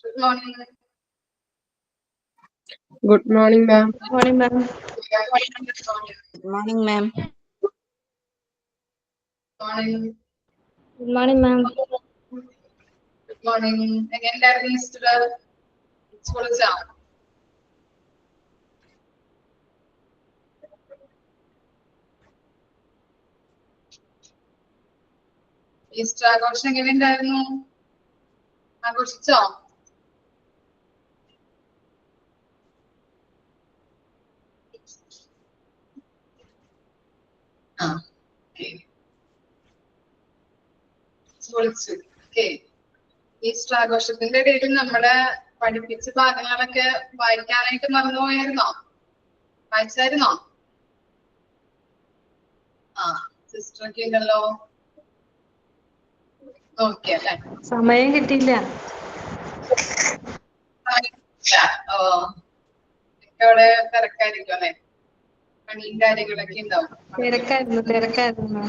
Good morning. Good morning, ma'am. Good morning, ma'am. Good morning, ma'am. Morning. Good morning, ma'am. Good morning. Again, that is to school exam. Easter ആഘോഷം എങ്ങനെയുണ്ടായിരുന്നു? ആഘോഷിച്ചോ? Easter ആഘോഷത്തിന്റെ ഇടയിൽ നമ്മുടെ പഠിപ്പിച്ച ഭാഗങ്ങളൊക്കെ വായിക്കാനായിട്ട് മറന്നുപോയായിരുന്നോ? വായിച്ചായിരുന്നോ? Sister ഒക്കെ ഉണ്ടല്ലോ. ഓക്കെ അല്ലെ? സമയം കിട്ടിയില്ല. അവിടെ തിരക്കായിരിക്കും അല്ലെ? പണിയും കാര്യങ്ങളൊക്കെ ഉണ്ടാവും. തിരക്കായിരുന്നു.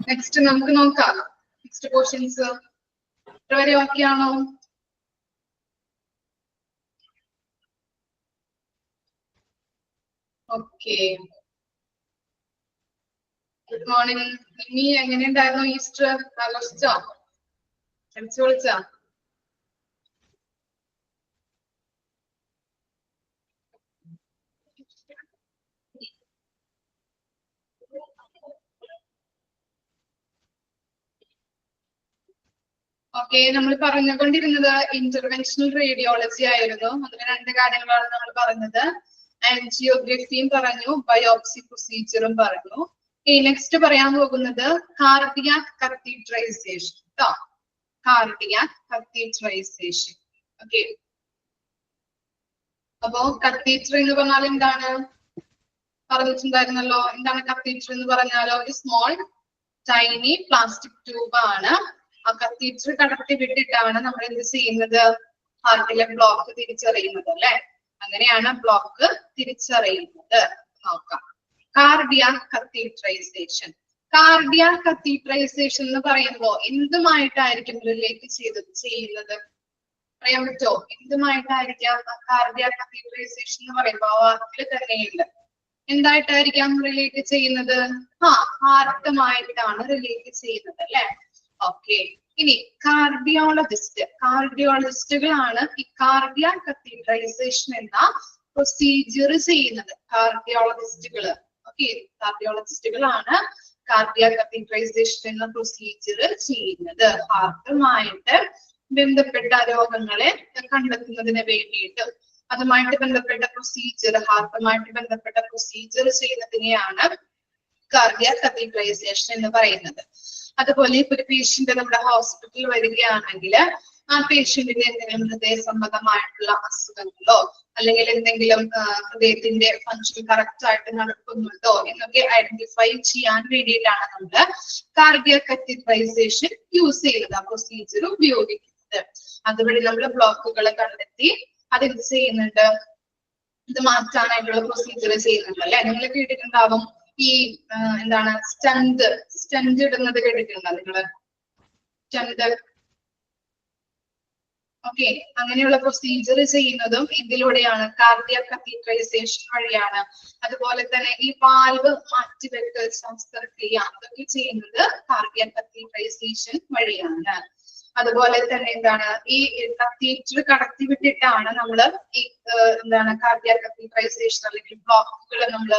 നെക്സ്റ്റ് നമുക്ക് നോക്കാം. നെക്സ്റ്റ് ക്വസ്റ്റ്യൻസ് എത്ര വരെ ഓക്കെയാണോ? ഓക്കെ. Good morning. നിമ്മി എങ്ങനെയുണ്ടായിരുന്നു ഈസ്റ്റർ? ആഘോഷിച്ചോ? അടിച്ചു പൊളിച്ചോ? ഓക്കെ, നമ്മൾ പറഞ്ഞുകൊണ്ടിരുന്നത് ഇന്റർവെൻഷണൽ റേഡിയോളജി ആയിരുന്നു. അതിന് രണ്ട് കാര്യങ്ങളാണ് നമ്മൾ പറഞ്ഞത്. ആൻജിയോഗ്രഫിയും പറഞ്ഞു, ബയോപ്സി പ്രൊസീജിയറും പറഞ്ഞു. നെക്സ്റ്റ് പറയാൻ പോകുന്നത് കാർഡിയാക് കത്തീഡ്രൈസേഷൻ കേട്ടോ. കാർഡിയാക് കത്തീഡ്രൈസേഷൻ. ഓക്കെ, അപ്പോ കത്തീഡ്ര എന്ന് പറഞ്ഞാൽ എന്താണ് പറഞ്ഞിട്ടുണ്ടായിരുന്നല്ലോ. എന്താണ് കത്തീഡ്ര എന്ന് പറഞ്ഞാലോ? ഒരു സ്മോൾ ടൈനി പ്ലാസ്റ്റിക് ട്യൂബ് ആണ്. ആ കത്തീഡ്ര കടത്തി വിട്ടിട്ടാണ് നമ്മൾ എന്ത് ചെയ്യുന്നത്? ഹാർട്ടിലെ ബ്ലോക്ക് തിരിച്ചറിയുന്നത് അല്ലെ? അങ്ങനെയാണ് ബ്ലോക്ക് തിരിച്ചറിയുന്നത്. നോക്കാം. കാർഡിയാക് കത്തീഡ്രൈസേഷൻ. കാർഡിയാക് കത്തീഡ്രൈസേഷൻ എന്ന് പറയുമ്പോൾ എന്തുമായിട്ടായിരിക്കും റിലേറ്റ് ചെയ്യുന്നത്? പറയാൻ പറ്റുമോ? എന്തുമായിട്ടായിരിക്കാം കാർഡിയാക് കത്തീഡ്രൈസേഷൻ എന്ന് പറയുമ്പോൾ ആ വാക്കിൽ തന്നെയുണ്ട്. എന്തായിട്ടായിരിക്കാം റിലേറ്റ് ചെയ്യുന്നത്? ഹാർട്ടുമായിട്ടാണ് റിലേറ്റ് ചെയ്യുന്നത് അല്ലെ? ഓക്കെ. ഇനി കാർഡിയോളജിസ്റ്റുകളാണ് ഈ കാർഡിയാക് കത്തീഡ്രൈസേഷൻ എന്ന പ്രൊസീജിയർ ചെയ്യുന്നത്. കാർഡിയോളജിസ്റ്റുകള്. ഓക്കെ, കാർഡിയോളജിസ്റ്റുകളാണ് കാർഡിയാക് കത്തീഡ്രൈസേഷൻ എന്ന പ്രൊസീജിയർ ചെയ്യുന്നത്. ഹാർട്ടുമായിട്ട് ബന്ധപ്പെട്ട രോഗങ്ങളെ കണ്ടെത്തുന്നതിന് വേണ്ടിയിട്ട് അതുമായിട്ട് ബന്ധപ്പെട്ട പ്രൊസീജിയർ, ഹാർട്ടുമായിട്ട് ബന്ധപ്പെട്ട പ്രൊസീജിയർ ചെയ്യുന്നതിനെയാണ് കാർഡിയാക് കത്തീഡ്രൈസേഷൻ എന്ന് പറയുന്നത്. അതുപോലെ ഇപ്പൊ ഒരു പേഷ്യന്റ് നമ്മുടെ ഹോസ്പിറ്റലിൽ വരികയാണെങ്കിൽ ആ പേഷ്യന്റിന് എന്തെങ്കിലും ഹൃദയ സംബന്ധമായിട്ടുള്ള അസുഖങ്ങളോ അല്ലെങ്കിൽ എന്തെങ്കിലും ഹൃദയത്തിന്റെ ഫങ്ഷൻ കറക്റ്റ് ആയിട്ട് നടക്കുന്നുണ്ടോ എന്നൊക്കെ ഐഡന്റിഫൈ ചെയ്യാൻ വേണ്ടിയിട്ടാണ് നമ്മൾ കാർഡിയാക് കത്തീഡ്രൈസേഷൻ യൂസ് ചെയ്യുന്നത്, ആ പ്രൊസീജിയർ ഉപയോഗിക്കുന്നത്. അതുവഴി നമ്മൾ ബ്ലോക്കുകളെ കണ്ടെത്തി അതെന്ത് ചെയ്യുന്നുണ്ട്? ഇത് മാറ്റാനായിട്ടുള്ള പ്രൊസീജിയർ ചെയ്യുന്നുണ്ട് അല്ലെ? നിങ്ങൾ കേട്ടിട്ടുണ്ടാവും ഈ എന്താണ് സ്റ്റണ്ട് ഇടുന്നത് കേട്ടിട്ടുണ്ടോ നിങ്ങള്? സ്റ്റണ്ട്. ഓക്കെ, അങ്ങനെയുള്ള പ്രൊസീജിയർ ചെയ്യുന്നതും ഇതിലൂടെയാണ്, കാർഡിയാക് കത്തീഡ്രൈസേഷൻ വഴിയാണ്. അതുപോലെ തന്നെ ഈ വാൽവ് മാറ്റിവെക്കൽ ശസ്ത്രക്രിയ അതൊക്കെ ചെയ്യുന്നത് കാർഡിയാക് കത്തീഡ്രൈസേഷൻ വഴിയാണ്. അതുപോലെ തന്നെ എന്താണ് ഈ കത്തീഡ്ര കടത്തി വിട്ടിട്ടാണ് നമ്മൾ ഈ എന്താണ് കാർഡിയാക് കത്തീഡ്രൈസേഷൻ അല്ലെങ്കിൽ ബ്ലോക്കുകൾ നമ്മൾ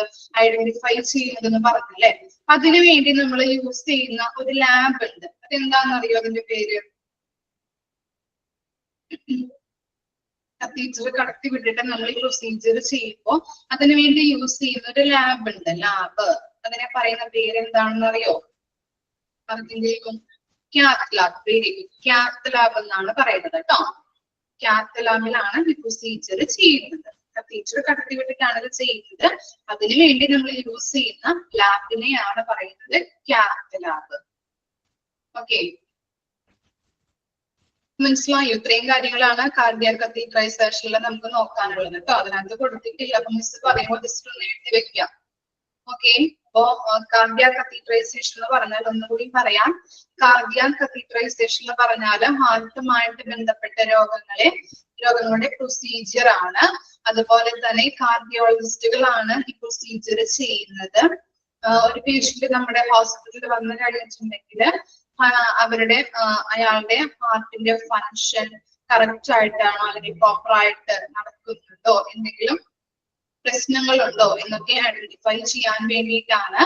ഐഡന്റിഫൈ ചെയ്യുന്നതെന്ന് പറഞ്ഞില്ലേ? അതിനു വേണ്ടി നമ്മൾ യൂസ് ചെയ്യുന്ന ഒരു ലാബ് ഉണ്ട്. അതെന്താണെന്നറിയോ അതിന്റെ പേര്? കത്തീഡ്ര കടത്തി വിട്ടിട്ട് നമ്മൾ ഈ പ്രൊസീജിയർ ചെയ്യുമ്പോൾ അതിനു വേണ്ടി യൂസ് ചെയ്യുന്ന ഒരു ലാബ് ഉണ്ട്. ലാബ്, അതിനെ പറയുന്ന പേര് എന്താണെന്ന് അറിയോ? പറഞ്ഞിരിക്കും. Cath lab. Very good. Cath lab എന്നാണ് പറയുന്നത് കേട്ടോ. കാത്ത് ലാബിലാണ് ഈ പ്രൊസീജിയർ ചെയ്യുന്നത്. കത്തീഡ്ര കടത്തി വിട്ടിട്ടാണ് ഇത് ചെയ്യുന്നത്. അതിനു വേണ്ടി നമ്മൾ യൂസ് ചെയ്യുന്ന ലാബിനെയാണ് പറയുന്നത് കാത്ത് ലാബ്. ഓക്കെ, മനസ്സിലായോ? ഇത്രയും കാര്യങ്ങളാണ് കാർഡിയാക് കത്തീഡ്രൈസേഷനിൽ നമുക്ക് നോക്കാനുള്ളത് കേട്ടോ. അതിനകത്ത് കൊടുത്തിട്ടില്ല. അപ്പൊ മിസ് പറയുമ്പോൾ ജസ്റ്റ് ഒന്ന് എഴുതി വെക്കാം. ഓക്കെ, അപ്പോ കാർഡിയാക് കത്തീഡ്രൈസേഷൻ എന്ന് പറഞ്ഞാൽ ഒന്നുകൂടി പറയാം. കാർഡിയാക് കത്തീഡ്രൈസേഷൻ എന്ന് പറഞ്ഞാൽ ഹാർട്ടുമായിട്ട് ബന്ധപ്പെട്ട രോഗങ്ങളുടെ പ്രൊസീജിയർ ആണ്. അതുപോലെ തന്നെ കാർഡിയോളജിസ്റ്റുകളാണ് ഈ പ്രൊസീജിയർ ചെയ്യുന്നത്. ഒരു പേഷ്യന്റ് നമ്മുടെ ഹോസ്പിറ്റലിൽ വന്നു കഴിഞ്ഞിട്ടുണ്ടെങ്കിൽ അയാളുടെ ഹാർട്ടിന്റെ ഫങ്ഷൻ കറക്റ്റ് ആയിട്ടാണോ അല്ലെങ്കിൽ പ്രോപ്പർ ആയിട്ട് നടക്കുന്നുണ്ടോ, എന്തെങ്കിലും പ്രശ്നങ്ങളുണ്ടോ എന്നൊക്കെ ഐഡന്റിഫൈ ചെയ്യാൻ വേണ്ടിയിട്ടാണ്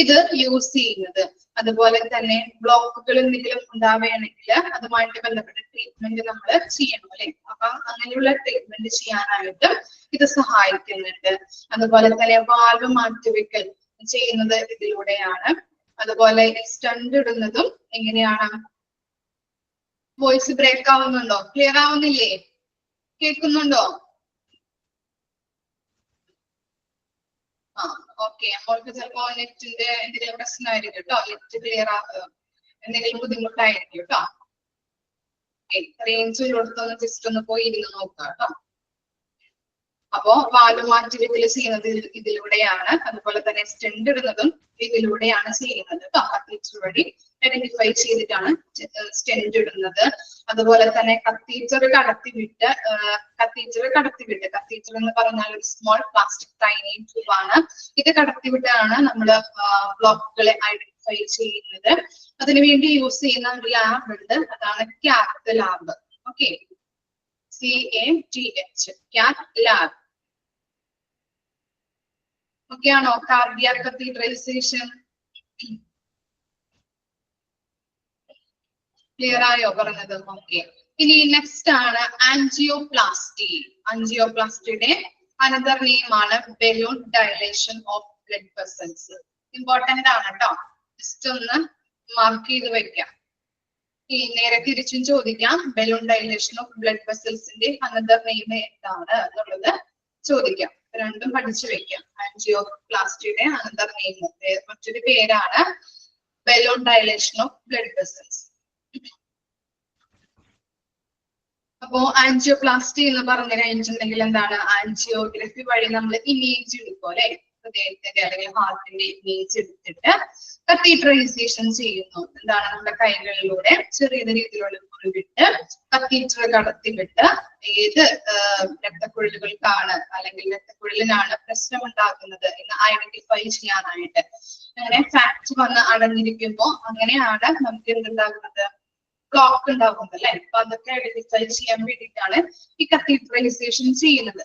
ഇത് യൂസ് ചെയ്യുന്നത്. അതുപോലെ തന്നെ ബ്ലോക്കുകൾ എന്തെങ്കിലും ഉണ്ടാവുകയാണെങ്കിൽ അതുമായിട്ട് ബന്ധപ്പെട്ട ട്രീറ്റ്മെന്റ് നമ്മൾ ചെയ്യണം അല്ലെ. അപ്പൊ അങ്ങനെയുള്ള ട്രീറ്റ്മെന്റ് ചെയ്യാനായിട്ട് ഇത് സഹായിക്കുന്നുണ്ട്. അതുപോലെ തന്നെ വാൽവ് മാറ്റിവെക്കൽ ചെയ്യുന്നത് ഇതിലൂടെയാണ്. അതുപോലെ സ്റ്റണ്ട് ഇടുന്നതും എങ്ങനെയാണ്? വോയിസ് ബ്രേക്ക് ആവുന്നുണ്ടോ? ക്ലിയർ ആവുന്നില്ലേ? കേൾക്കുന്നുണ്ടോ? ഓക്കെ, നമ്മൾക്ക് ചിലപ്പോ നെറ്റിന്റെ എന്തെങ്കിലും പ്രശ്നമായിരിക്കും കേട്ടോ. നെറ്റ് ക്ലിയർ എന്തെങ്കിലും ബുദ്ധിമുട്ടായിരിക്കും കേട്ടോ. റേഞ്ച് ഉള്ളിടത്തൊന്ന് ജസ്റ്റ് ഒന്ന് പോയി ഇരുന്ന് നോക്കാം കേട്ടോ. അപ്പോ വാൽവ് മാറ്റിവെക്കൽ ചെയ്യുന്നത് ഇതിലൂടെയാണ്. അതുപോലെ തന്നെ സ്റ്റെൻഡ് ഇടുന്നതും ഇതിലൂടെയാണ് ചെയ്യുന്നത് കേട്ടോ. കത്തീറ്റർ വഴി ഐഡന്റിഫൈ ചെയ്തിട്ടാണ് സ്റ്റെൻഡ് ഇടുന്നത്. അതുപോലെ തന്നെ കത്തീറ്റർ കടത്തിവിട്ട് കത്തീറ്റർ എന്ന് പറഞ്ഞാൽ ഒരു സ്മോൾ പ്ലാസ്റ്റിക് ടൈനി ട്യൂബ് ആണ്. ഇത് കടത്തിവിട്ടാണ് നമ്മൾ ബ്ലോക്കുകളെ ഐഡന്റിഫൈ ചെയ്യുന്നത്. അതിനുവേണ്ടി യൂസ് ചെയ്യുന്ന ഒരു ലാബ് ഉണ്ട്, അതാണ് cath lab. Okay, CATH cath lab. Okay ആണോ? കാർഡിയാക് കത്തീഡ്രൈസേഷൻ ക്ലിയർ ആയോ പറഞ്ഞത്? ഓക്കെ, ഇനി നെക്സ്റ്റ് ആണ് ആൻജിയോപ്ലാസ്റ്റി. ആൻജിയോപ്ലാസ്റ്റിയുടെ അനദർ നെയിം ആണ് balloon dilation of blood vessels. Important ആണ് കേട്ടോ, ജസ്റ്റ് ഒന്ന് മാർക്ക് ചെയ്ത് വെക്കാം. ഈ നേരെ തിരിച്ചും ചോദിക്കാം, ബലൂൺ ഡയലേഷൻ ഓഫ് ബ്ലഡ് വെസൽസിന്റെ അനദർ നെയിം എന്താണ് എന്നുള്ളത് ചോദിക്കാം. രണ്ടും പഠിച്ചു വെക്കാം. ആൻജിയോപ്ലാസ്റ്റിയുടെ അനദർ നെയിം മറ്റൊരു പേരാണ് balloon dilation of blood vessels. അപ്പോ ആൻജിയോപ്ലാസ്റ്റി എന്ന് പറഞ്ഞു കഴിഞ്ഞിട്ടുണ്ടെങ്കിൽ എന്താണ്? ആൻജിയോഗ്രഫി വഴി നമ്മൾ ഇമേജ് എടുക്കും അല്ലെ, ഹൃദയത്തിന്റെ അല്ലെങ്കിൽ ഹാർട്ടിന്റെ ഇമേജ് എടുത്തിട്ട് കത്തീഡ്രൈസേഷൻ ചെയ്യുന്നു. എന്താണ്? നമ്മുടെ കൈകളിലൂടെ ചെറിയ രീതിയിലുള്ള കുഴിവിട്ട് കത്തീറ്റർ കടത്തിവിട്ട് ഏത് രക്തക്കുഴലുകൾക്കാണ് അല്ലെങ്കിൽ രക്തക്കുഴലിനാണ് പ്രശ്നം ഉണ്ടാക്കുന്നത് എന്ന് ഐഡന്റിഫൈ ചെയ്യാനായിട്ട്. അങ്ങനെ ഫാക്ട് വന്ന് അടഞ്ഞിരിക്കുമ്പോ അങ്ങനെയാണ് നമുക്ക് എന്തുണ്ടാകുന്നത്? ബ്ലോക്ക് ഉണ്ടാകുന്നത് അല്ലെ. അപ്പൊ അതൊക്കെ ഐഡന്റിഫൈ ചെയ്യാൻ വേണ്ടിയിട്ടാണ് ഈ കത്തീഡ്രൈസേഷൻ ചെയ്യുന്നത്.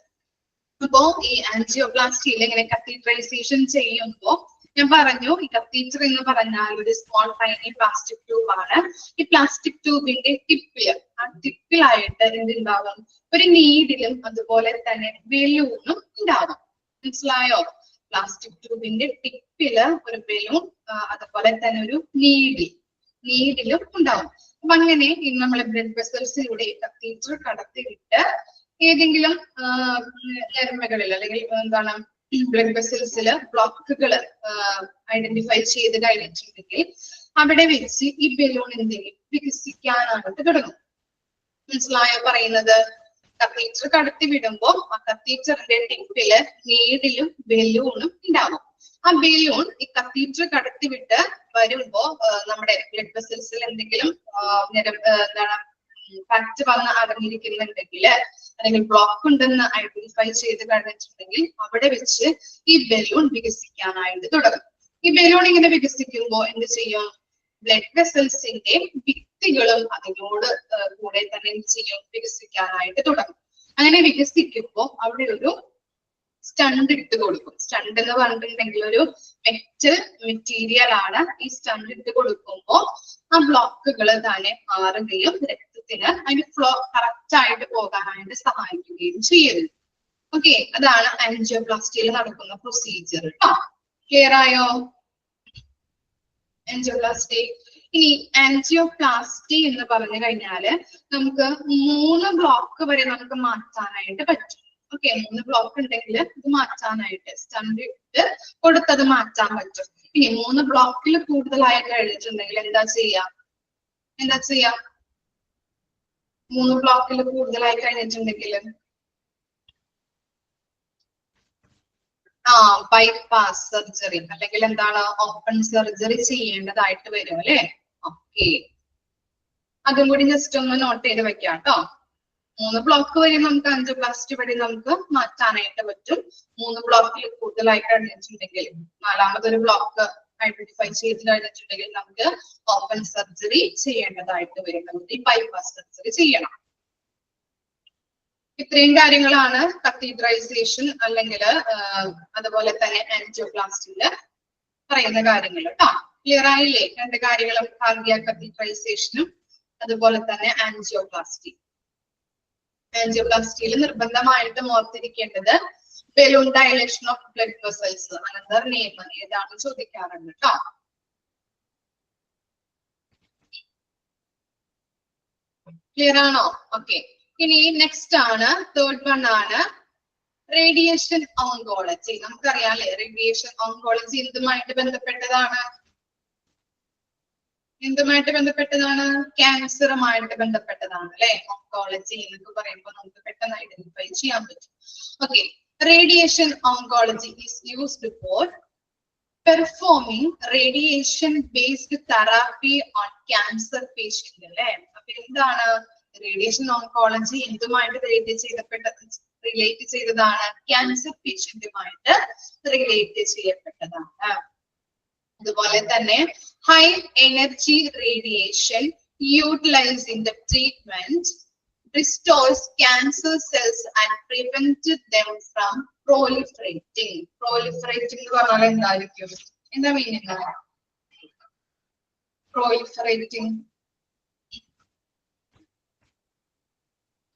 അപ്പോ ഈ ആൻജിയോപ്ലാസ്റ്റിയിൽ ഇങ്ങനെ കത്തീഡ്രൈസേഷൻ ചെയ്യുമ്പോ ഞാൻ പറഞ്ഞു, ഈ കത്തീറ്റർ എന്ന് പറഞ്ഞാൽ ഒരു സ്മോൾ ടൈനി പ്ലാസ്റ്റിക് ട്യൂബ് ആണ്. ഈ പ്ലാസ്റ്റിക് ട്യൂബിന്റെ ടിപ്പിലായിട്ട് എന്തുണ്ടാകും? ഒരു നീഡിലും അതുപോലെ തന്നെ ബലൂണും ഉണ്ടാകും. മനസ്സിലായോ? പ്ലാസ്റ്റിക് ട്യൂബിന്റെ ടിപ്പില് ഒരു ബലൂൺ അതുപോലെ തന്നെ ഒരു നീഡിലും ഉണ്ടാവും. അപ്പൊ അങ്ങനെ നമ്മളെ ബ്ലഡ് വെസൽസിലൂടെ കത്തീറ്റർ കടത്തിവിട്ട് ഏതെങ്കിലും ഞരമ്പുകളിൽ അല്ലെങ്കിൽ എന്താണ് ബ്ലഡ് വെസൽസിൽ ബ്ലോക്കുകൾ ഐഡന്റിഫൈ ചെയ്ത് കഴിഞ്ഞിട്ടുണ്ടെങ്കിൽ അവിടെ വെച്ച് ഈ ബലൂൺ എന്തെങ്കിലും വികസിക്കാനായിട്ട് തുടങ്ങും. മനസ്സിലായോ പറയുന്നത്? കത്തീറ്റർ കടത്തി വിടുമ്പോ ആ കത്തീറ്ററിന്റെ ടിപ്പില് നീഡിലും ബലൂണും ഉണ്ടാവും. ആ ബലൂൺ ഈ കത്തീറ്റർ കടത്തിവിട്ട് വരുമ്പോ നമ്മുടെ ബ്ലഡ് വെസൽസിൽ എന്തെങ്കിലും എന്താണ് ഫാക്ട് വന്ന് അടങ്ങിയിരിക്കുന്നുണ്ടെങ്കിൽ അല്ലെങ്കിൽ ബ്ലോക്ക് ഉണ്ടെന്ന് ഐഡന്റിഫൈ ചെയ്ത് കഴിഞ്ഞിട്ടുണ്ടെങ്കിൽ അവിടെ വെച്ച് ഈ ബലൂൺ വികസിക്കാനായിട്ട് തുടങ്ങും. ഈ ബലൂൺ ഇങ്ങനെ വികസിക്കുമ്പോൾ എന്ത് ചെയ്യും? ബ്ലഡ് വെസൽസിന്റെ ഭിത്തികളും അതിനോട് കൂടെ തന്നെ എന്ത് ചെയ്യും? വികസിക്കാനായിട്ട് തുടങ്ങും. അങ്ങനെ വികസിക്കുമ്പോൾ അവിടെ ഒരു സ്റ്റണ്ട് ഇട്ട് കൊടുക്കും. സ്റ്റണ്ട് എന്ന് പറഞ്ഞിട്ടുണ്ടെങ്കിൽ ഒരു മെറ്റൽ മെറ്റീരിയൽ ആണ്. ഈ സ്റ്റണ്ട് ഇട്ട് കൊടുക്കുമ്പോൾ ആ ബ്ലോക്കുകൾ തന്നെ മാറുകയും രക്തത്തിന് അതിന്റെ ഫ്ലോ കറക്റ്റ് ആയിട്ട് പോകാനായിട്ട് സഹായിക്കുകയും ചെയ്യുന്നു. ഓക്കെ, അതാണ് ആൻജിയോപ്ലാസ്റ്റിയിൽ നടക്കുന്ന പ്രൊസീജിയർ കേട്ടോ. ക്ലിയർ ആയോ? ആൻജിയോപ്ലാസ്റ്റി. ഇനി ആൻജിയോപ്ലാസ്റ്റി എന്ന് പറഞ്ഞു കഴിഞ്ഞാല് നമുക്ക് 3 ബ്ലോക്ക് വരെ നമുക്ക് മാറ്റാനായിട്ട് പറ്റും. ഓക്കെ, 3 ബ്ലോക്ക് ഉണ്ടെങ്കിൽ ഇത് മാറ്റാനായിട്ട് സ്റ്റണ്ട് ഇട്ട് കൊടുത്തത് മാറ്റാൻ പറ്റും. ഇനി 3 ബ്ലോക്കിൽ കൂടുതലായി കഴിഞ്ഞിട്ടുണ്ടെങ്കിൽ എന്താ ചെയ്യാ? 3 ബ്ലോക്കിൽ കൂടുതലായി കഴിഞ്ഞിട്ടുണ്ടെങ്കിൽ ബൈപ്പാസ് സർജറി അല്ലെങ്കിൽ എന്താണ് ഓപ്പൺ സർജറി ചെയ്യേണ്ടതായിട്ട് വരും അല്ലെ. ഓക്കെ, അതും കൂടി ജസ്റ്റ് ഒന്ന് നോട്ട് ചെയ്ത് വെക്കാം കേട്ടോ. 3 ബ്ലോക്ക് വരെ നമുക്ക് ആൻജിയോപ്ലാസ്റ്റി വഴി നമുക്ക് മാറ്റാനായിട്ട് പറ്റും. 3 ബ്ലോക്കിൽ കൂടുതലായിട്ട് കഴിഞ്ഞിട്ടുണ്ടെങ്കിൽ 4മതൊരു ബ്ലോക്ക് ഐഡന്റിഫൈ ചെയ്ത് കഴിഞ്ഞിട്ടുണ്ടെങ്കിൽ നമുക്ക് ഓപ്പൺ സർജറി ചെയ്യേണ്ടതായിട്ട് വരും. നമുക്ക് ഈ ബൈപ്പാസ് സർജറി ചെയ്യണം. ഇത്രയും കാര്യങ്ങളാണ് കത്തീഡ്രൈസേഷൻ അല്ലെങ്കിൽ അതുപോലെ തന്നെ ആൻജിയോപ്ലാസ്റ്റിയില് പറയുന്ന കാര്യങ്ങൾ കേട്ടോ. ക്ലിയർ ആയില്ലേ? 2 കാര്യങ്ങളും, കാർഡിയാക് കത്തീഡ്രൈസേഷനും അതുപോലെ തന്നെ ആൻജിയോപ്ലാസ്റ്റി. ആൻജിയോപ്ലാസ്റ്റിയിൽ നിർബന്ധമായിട്ടും ഓർത്തിരിക്കേണ്ടത് balloon dilation of blood vessels. Another name ഏതാണ് ചോദിക്കാറുണ്ട് കേട്ടോ. ക്ലിയർ ആണോ? ഓക്കെ, ഇനി നെക്സ്റ്റ് ആണ്, തേർഡ് വൺ ആണ് റേഡിയേഷൻ ഓങ്കോളജി. നമുക്കറിയാം അല്ലെ, റേഡിയേഷൻ ഓങ്കോളജി എന്തുമായിട്ട് ബന്ധപ്പെട്ടതാണ്? എന്തുമായിട്ട് ബന്ധപ്പെട്ടതാണ്? ക്യാൻസറുമായിട്ട് ബന്ധപ്പെട്ടതാണ് അല്ലെ. ഓങ്കോളജി എന്നൊക്കെ പറയുമ്പോൾ നമുക്ക് പെട്ടെന്ന് ഐഡന്റിഫൈ ചെയ്യാൻ പറ്റും. Okay, radiation oncology is used for performing radiation based therapy on cancer patient അല്ലെ. അപ്പൊ എന്താണ് റേഡിയേഷൻ ഓങ്കോളജി? എന്തുമായിട്ട് റിലേറ്റ് ചെയ്തതാണ്? ക്യാൻസർ പേഷ്യന്റുമായിട്ട് റിലേറ്റ് ചെയ്യപ്പെട്ടതാണ്. അതുപോലെ തന്നെ high energy radiation utilized in the treatment restores cancer cells and prevents them from proliferating. Proliferating എന്ന് പറഞ്ഞാൽ എന്തായിരിക്കും? എന്താ മീനിങ്? proliferating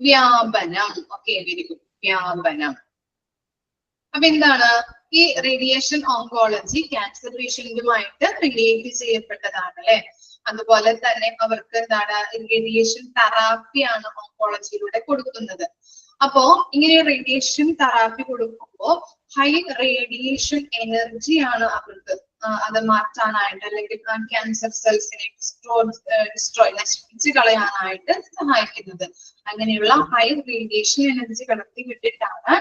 വ്യാപനം. ഓക്കെ, വെരി ഗുഡ്, വ്യാപനം. അപ്പൊ എന്താണ് ഈ റേഡിയേഷൻ ഓങ്കോളജി? ക്യാൻസർ പേഷ്യന്റുമായിട്ട് റിലേറ്റ് ചെയ്യപ്പെട്ടതാണ് അല്ലെ. അതുപോലെ തന്നെ അവർക്ക് എന്താണ് റേഡിയേഷൻ തെറാപ്പിയാണ് ഓങ്കോളജിയിലൂടെ കൊടുക്കുന്നത്. അപ്പോ ഇങ്ങനെ റേഡിയേഷൻ തെറാപ്പി കൊടുക്കുമ്പോൾ ഹൈ റേഡിയേഷൻ എനർജിയാണ് അവർക്ക് അത് മാറ്റാനായിട്ട് അല്ലെങ്കിൽ ക്യാൻസർ സെൽസിനെ നശിപ്പിച്ച് കളയാനായിട്ട് സഹായിക്കുന്നത്. അങ്ങനെയുള്ള ഹൈ റേഡിയേഷൻ എനർജി കടത്തി വിട്ടിട്ടാണ്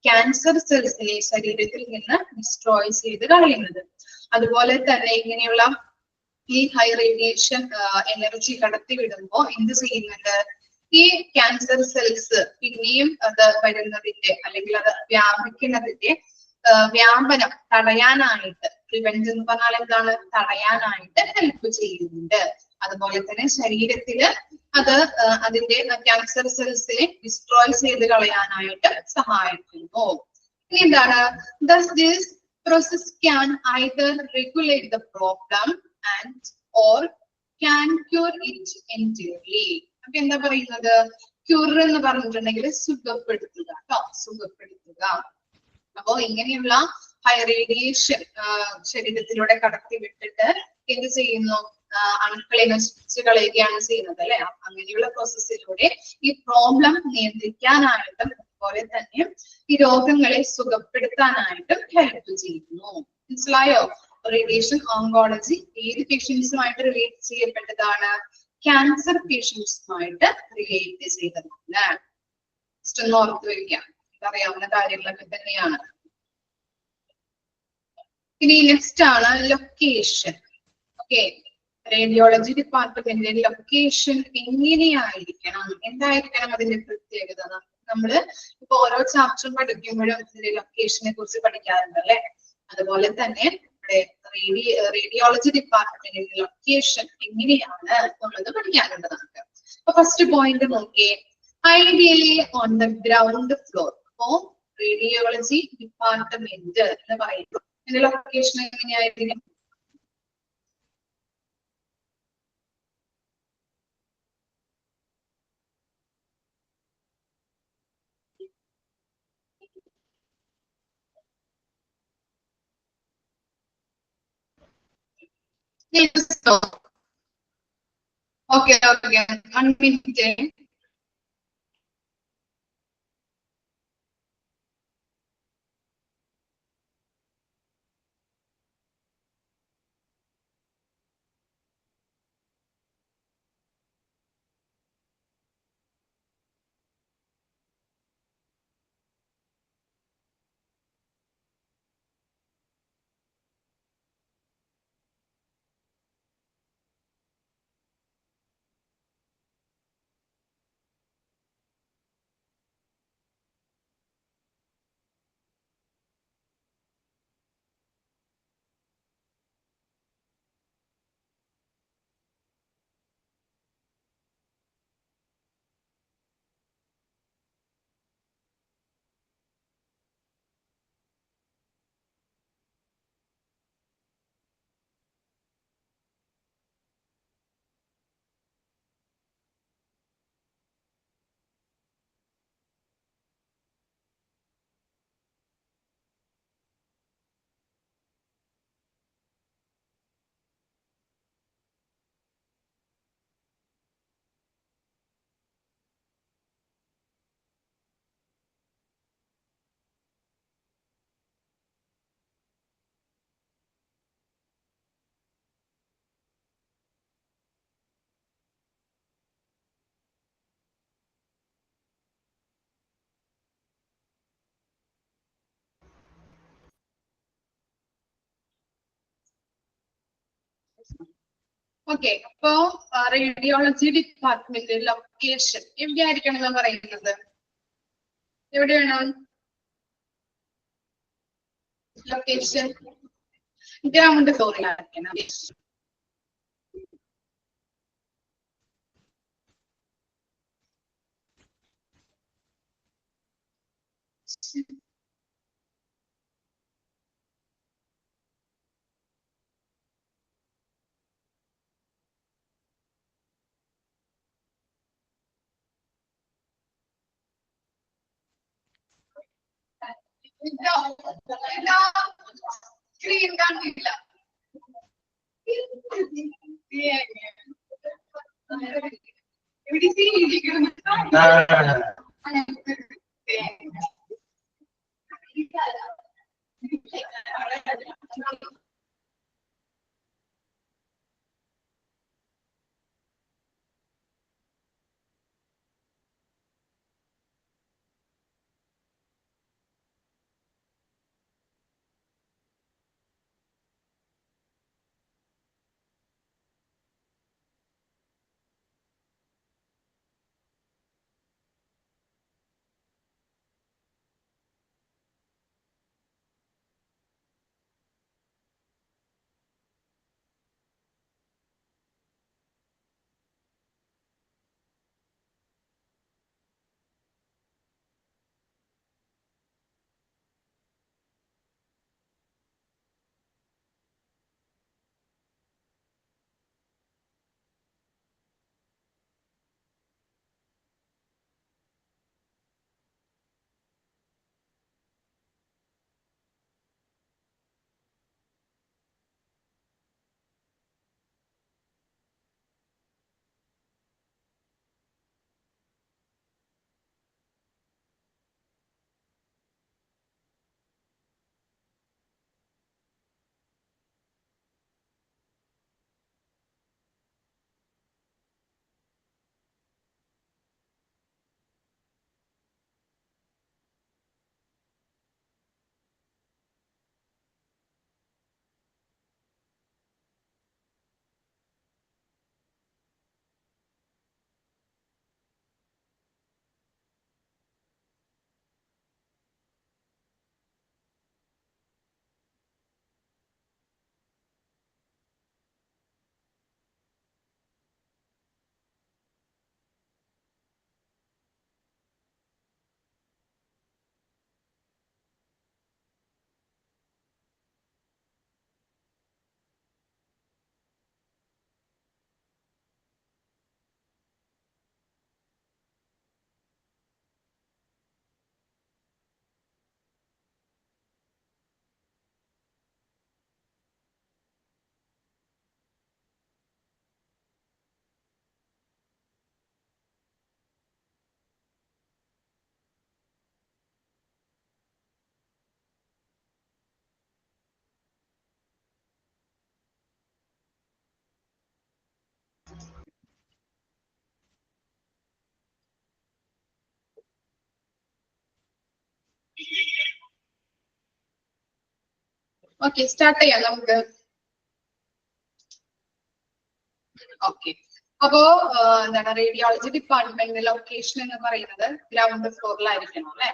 ക്യാൻസർ സെൽസിനെ ശരീരത്തിൽ നിന്ന് ഡിസ്ട്രോയ് ചെയ്ത് കളയുന്നത്. അതുപോലെ തന്നെ ഇങ്ങനെയുള്ള ഈ ഹൈ റേഡിയേഷൻ എനർജി കടത്തി വിടുമ്പോൾ എന്ത് ചെയ്യുന്നുണ്ട്? ഈ ക്യാൻസർ സെൽസ് പിന്നെയും അത് വരുന്നതിന്റെ അല്ലെങ്കിൽ അത് വ്യാപിക്കുന്നതിന്റെ വ്യാപനം തടയാനായിട്ട്, പ്രിവെന്റ് എന്ന് പറഞ്ഞാൽ എന്താണ്? തടയാനായിട്ട് ഹെൽപ്പ് ചെയ്യുന്നുണ്ട്. അതുപോലെ തന്നെ ശരീരത്തില് അത് അതിന്റെ ക്യാൻസർ സെൽസിനെ ഡിസ്ട്രോയ് ചെയ്ത് കളയാനായിട്ട് സഹായിക്കുന്നു. ഇനി എന്താണ്? Thus this process can either regulate the problem and or can cure it entirely. അപ്പൊ എന്താ പറയുന്നത്? ക്യൂർ എന്ന് പറഞ്ഞിട്ടുണ്ടെങ്കിൽ സുഖപ്പെടുത്തുക കേട്ടോ, സുഖപ്പെടുത്തുക. അപ്പോ ഇങ്ങനെയുള്ള ഹൈ റേഡിയേഷൻ ശരീരത്തിലൂടെ കടത്തി വിട്ടിട്ട് എന്ത് ചെയ്യുന്നു? അണുക്കളെ നശിപ്പിച്ച് കളയുകയാണ് ചെയ്യുന്നത് അല്ലെ. അങ്ങനെയുള്ള പ്രോസസ്സിലൂടെ ഈ പ്രോബ്ലം നിയന്ത്രിക്കാനായിട്ടും അതുപോലെ തന്നെ ഈ രോഗങ്ങളെ സുഖപ്പെടുത്താനായിട്ടും ഹെൽപ്പ് ചെയ്യുന്നു. മനസ്സിലായോ? റേഡിയേഷൻ ഓങ്കോളജി ഏത് പേഷ്യൻസുമായിട്ട് റിലേറ്റ് ചെയ്യപ്പെട്ടതാണ്? ക്യാൻസർ പേഷ്യൻസുമായിട്ട് റിലേറ്റ് ചെയ്തതാണ്. ജസ്റ്റ് ഒന്ന് ഓർത്ത് വയ്ക്കാം, അറിയാവുന്ന കാര്യങ്ങളൊക്കെ തന്നെയാണ്. ഇനി നെക്സ്റ്റ് ആണ് ലൊക്കേഷൻ. ഓക്കെ, റേഡിയോളജി ഡിപ്പാർട്ട്മെന്റിന്റെ ലൊക്കേഷൻ എങ്ങനെയായിരിക്കണം? എന്തായിരിക്കണം അതിന്റെ പ്രത്യേകത? നമ്മള് ഇപ്പൊ ഓരോ ചാപ്റ്ററും പഠിക്കുമ്പോഴും ഇതിന്റെ ലൊക്കേഷനെ കുറിച്ച് പഠിക്കാറുണ്ട് അല്ലെ. അതുപോലെ തന്നെ റേഡിയോളജി ഡിപ്പാർട്ട്മെന്റിന്റെ ലൊക്കേഷൻ എങ്ങനെയാണ് എന്നുള്ളത് പഠിക്കാറുണ്ട് നമുക്ക്. അപ്പൊ ഫസ്റ്റ് പോയിന്റ് നോക്കിയേ, ideally on the ground floor. അപ്പോ റേഡിയോളജി ഡിപ്പാർട്ട്മെന്റ് എന്ന് പറയുമ്പോൾ ഇതിന്റെ ലൊക്കേഷൻ എങ്ങനെയായിരിക്കും? Okay okay, 1 minute. ഓക്കെ, അപ്പോ റേഡിയോളജി ഡിപ്പാർട്ട്മെന്റ് ലൊക്കേഷൻ എവിടെയായിരിക്കണം എന്ന് പറയുന്നത്? എവിടെയാണ് ലൊക്കേഷൻ? ഗ്രൗണ്ട് ഫ്ലോറിലായിരിക്കണം. സ്ക്രീൻ കാണില്ല. ഓക്കെ, സ്റ്റാർട്ട് ചെയ്യാം നമുക്ക്. ഓക്കെ, അപ്പോ എന്താണ് റേഡിയോളജി ഡിപ്പാർട്ട്മെന്റ് ലൊക്കേഷൻ എന്ന് പറയുന്നത് ഗ്രൗണ്ട് ഫ്ലോറിലായിരിക്കണം അല്ലെ?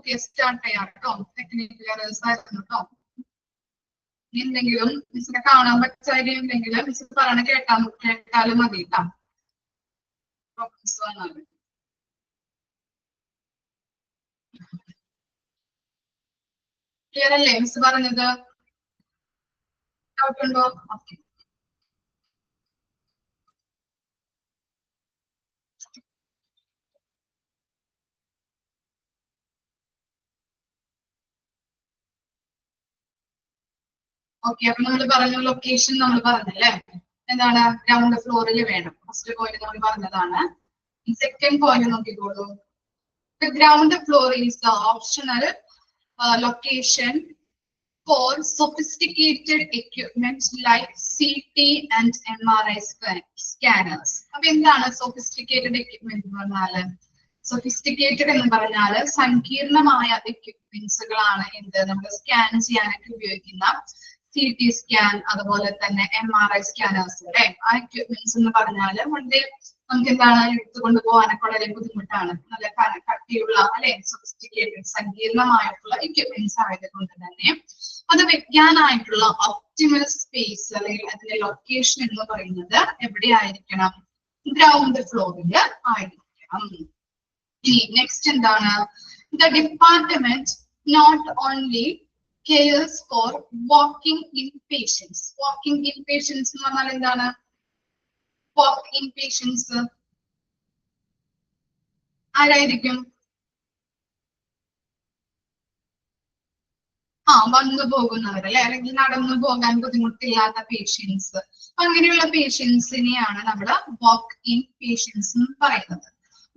ഓക്കെ, സ്റ്റാർട്ട് ചെയ്യാം കേട്ടോ. ടെക്നിക്കൽ എറേഴ്സ് ആയിരുന്നു കേട്ടോ. എന്തെങ്കിലും മിസ്സിനെ കാണാൻ പറ്റാതെ ഉണ്ടെങ്കിൽ മിസ് പറയണ കേട്ടാലും മതി കേട്ടോ. ക്ലിയർ അല്ലേ മിസ് പറഞ്ഞത്? ഡൗട്ട് ഉണ്ടോ? ഓക്കെ. ഓക്കെ, അപ്പൊ നമ്മൾ പറഞ്ഞ ലൊക്കേഷൻ നമ്മൾ പറഞ്ഞല്ലേ, എന്താണ് ഗ്രൗണ്ട് ഫ്ലോറിൽ വേണം. ഫസ്റ്റ് പോയിന്റ് നമ്മൾ പറഞ്ഞതാണ്. സെക്കൻഡ് പോയിന്റ് നോക്കിക്കോളൂ. Ground floor is the optional location for sophisticated equipment like CT and MRI scanners. അപ്പൊ എന്താണ് sophisticated equipment എന്ന് പറഞ്ഞാല്? സൊഫിസ്റ്റിക്കേറ്റഡ് എന്ന് പറഞ്ഞാൽ സങ്കീർണമായ എക്യുപ്മെന്റ്സുകളാണ് എന്ത് നമ്മൾ സ്കാൻ ചെയ്യാനൊക്കെ ഉപയോഗിക്കുന്ന CT സ്കാൻ, അതുപോലെ തന്നെ MRI സ്കാനേഴ്സ് അല്ലെ. ആ എക്യുപ്മെന്റ്സ് എന്ന് പറഞ്ഞാൽ വളരെ നമുക്ക് എന്താണ് എടുത്തുകൊണ്ട് പോകാനൊക്കെ വളരെ ബുദ്ധിമുട്ടാണ്. നല്ല കട്ടിയുള്ള അല്ലെ സൊഫിസ്റ്റിക്കേറ്റഡ് സങ്കീർണമായിട്ടുള്ള എക്യുപ്മെന്റ്സ് ആയതുകൊണ്ട് തന്നെ അത് വെക്കാനായിട്ടുള്ള ഒപ്റ്റിമൽ സ്പേസ് അല്ലെങ്കിൽ അതിന്റെ ലൊക്കേഷൻ എന്ന് പറയുന്നത് എവിടെയായിരിക്കണം? ഗ്രൗണ്ട് ഫ്ലോറിൽ ആയിരിക്കണം. ഇനി നെക്സ്റ്റ് എന്താണ്? The department not only cares for walking in patients. Walking in patients എന്ന് പറഞ്ഞാൽ എന്താണ്? walk in patients ആരായിരിക്കും? വന്നു പോകുന്നവരല്ലേ, അല്ലെങ്കിൽ നടന്നു പോകാൻ ബുദ്ധിമുട്ടില്ലാത്ത പേഷ്യൻസ്. അങ്ങനെയുള്ള പേഷ്യൻസിനെയാണ് നമ്മൾ വാക്ക് ഇൻ പേഷ്യൻസ് എന്ന് പറയുന്നത്.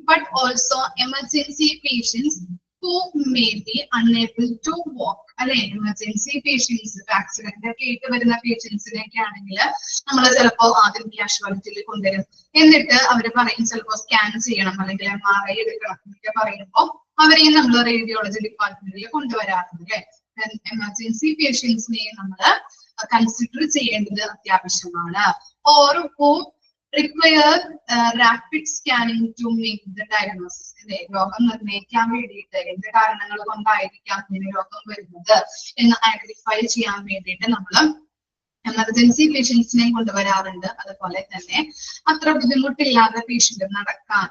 But also emergency patients who may be unable to walk അല്ലെ. എമർജൻസി പേഷ്യൻസ്, ആക്സിഡന്റ് ഒക്കെ ആയിട്ട് വരുന്ന പേഷ്യൻസിനൊക്കെ ആണെങ്കിൽ നമ്മൾ ചിലപ്പോ ആദ്യം കാഷ്വാലിറ്റിയിൽ കൊണ്ടുവരും. എന്നിട്ട് അവർ പറയും ചിലപ്പോ സ്കാൻ ചെയ്യണം അല്ലെങ്കിൽ MRI എടുക്കണം എന്നൊക്കെ പറയുമ്പോൾ അവരെയും നമ്മൾ റേഡിയോളജി ഡിപ്പാർട്ട്മെന്റിൽ കൊണ്ടുവരാറുണ്ട് അല്ലെ. എമർജൻസി പേഷ്യൻസിനെ നമ്മൾ കൺസിഡർ ചെയ്യേണ്ടത് അത്യാവശ്യമാണ്. Or who require rapid scanning to make the diagnosis. രോഗം നിർണ്ണയിക്കാൻ വേണ്ടിയിട്ട് എന്ത് കാരണങ്ങൾ കൊണ്ടായിരിക്കാം ഇങ്ങനെ രോഗം വരുന്നത് എന്ന് ഐഡന്റിഫൈ ചെയ്യാൻ വേണ്ടിയിട്ട് നമ്മൾ എമർജൻസി പേഷ്യൻസിനെ കൊണ്ടുവരാറുണ്ട്. അതുപോലെ തന്നെ അത്ര ബുദ്ധിമുട്ടില്ലാത്ത പേഷ്യന്റ് നടക്കാൻ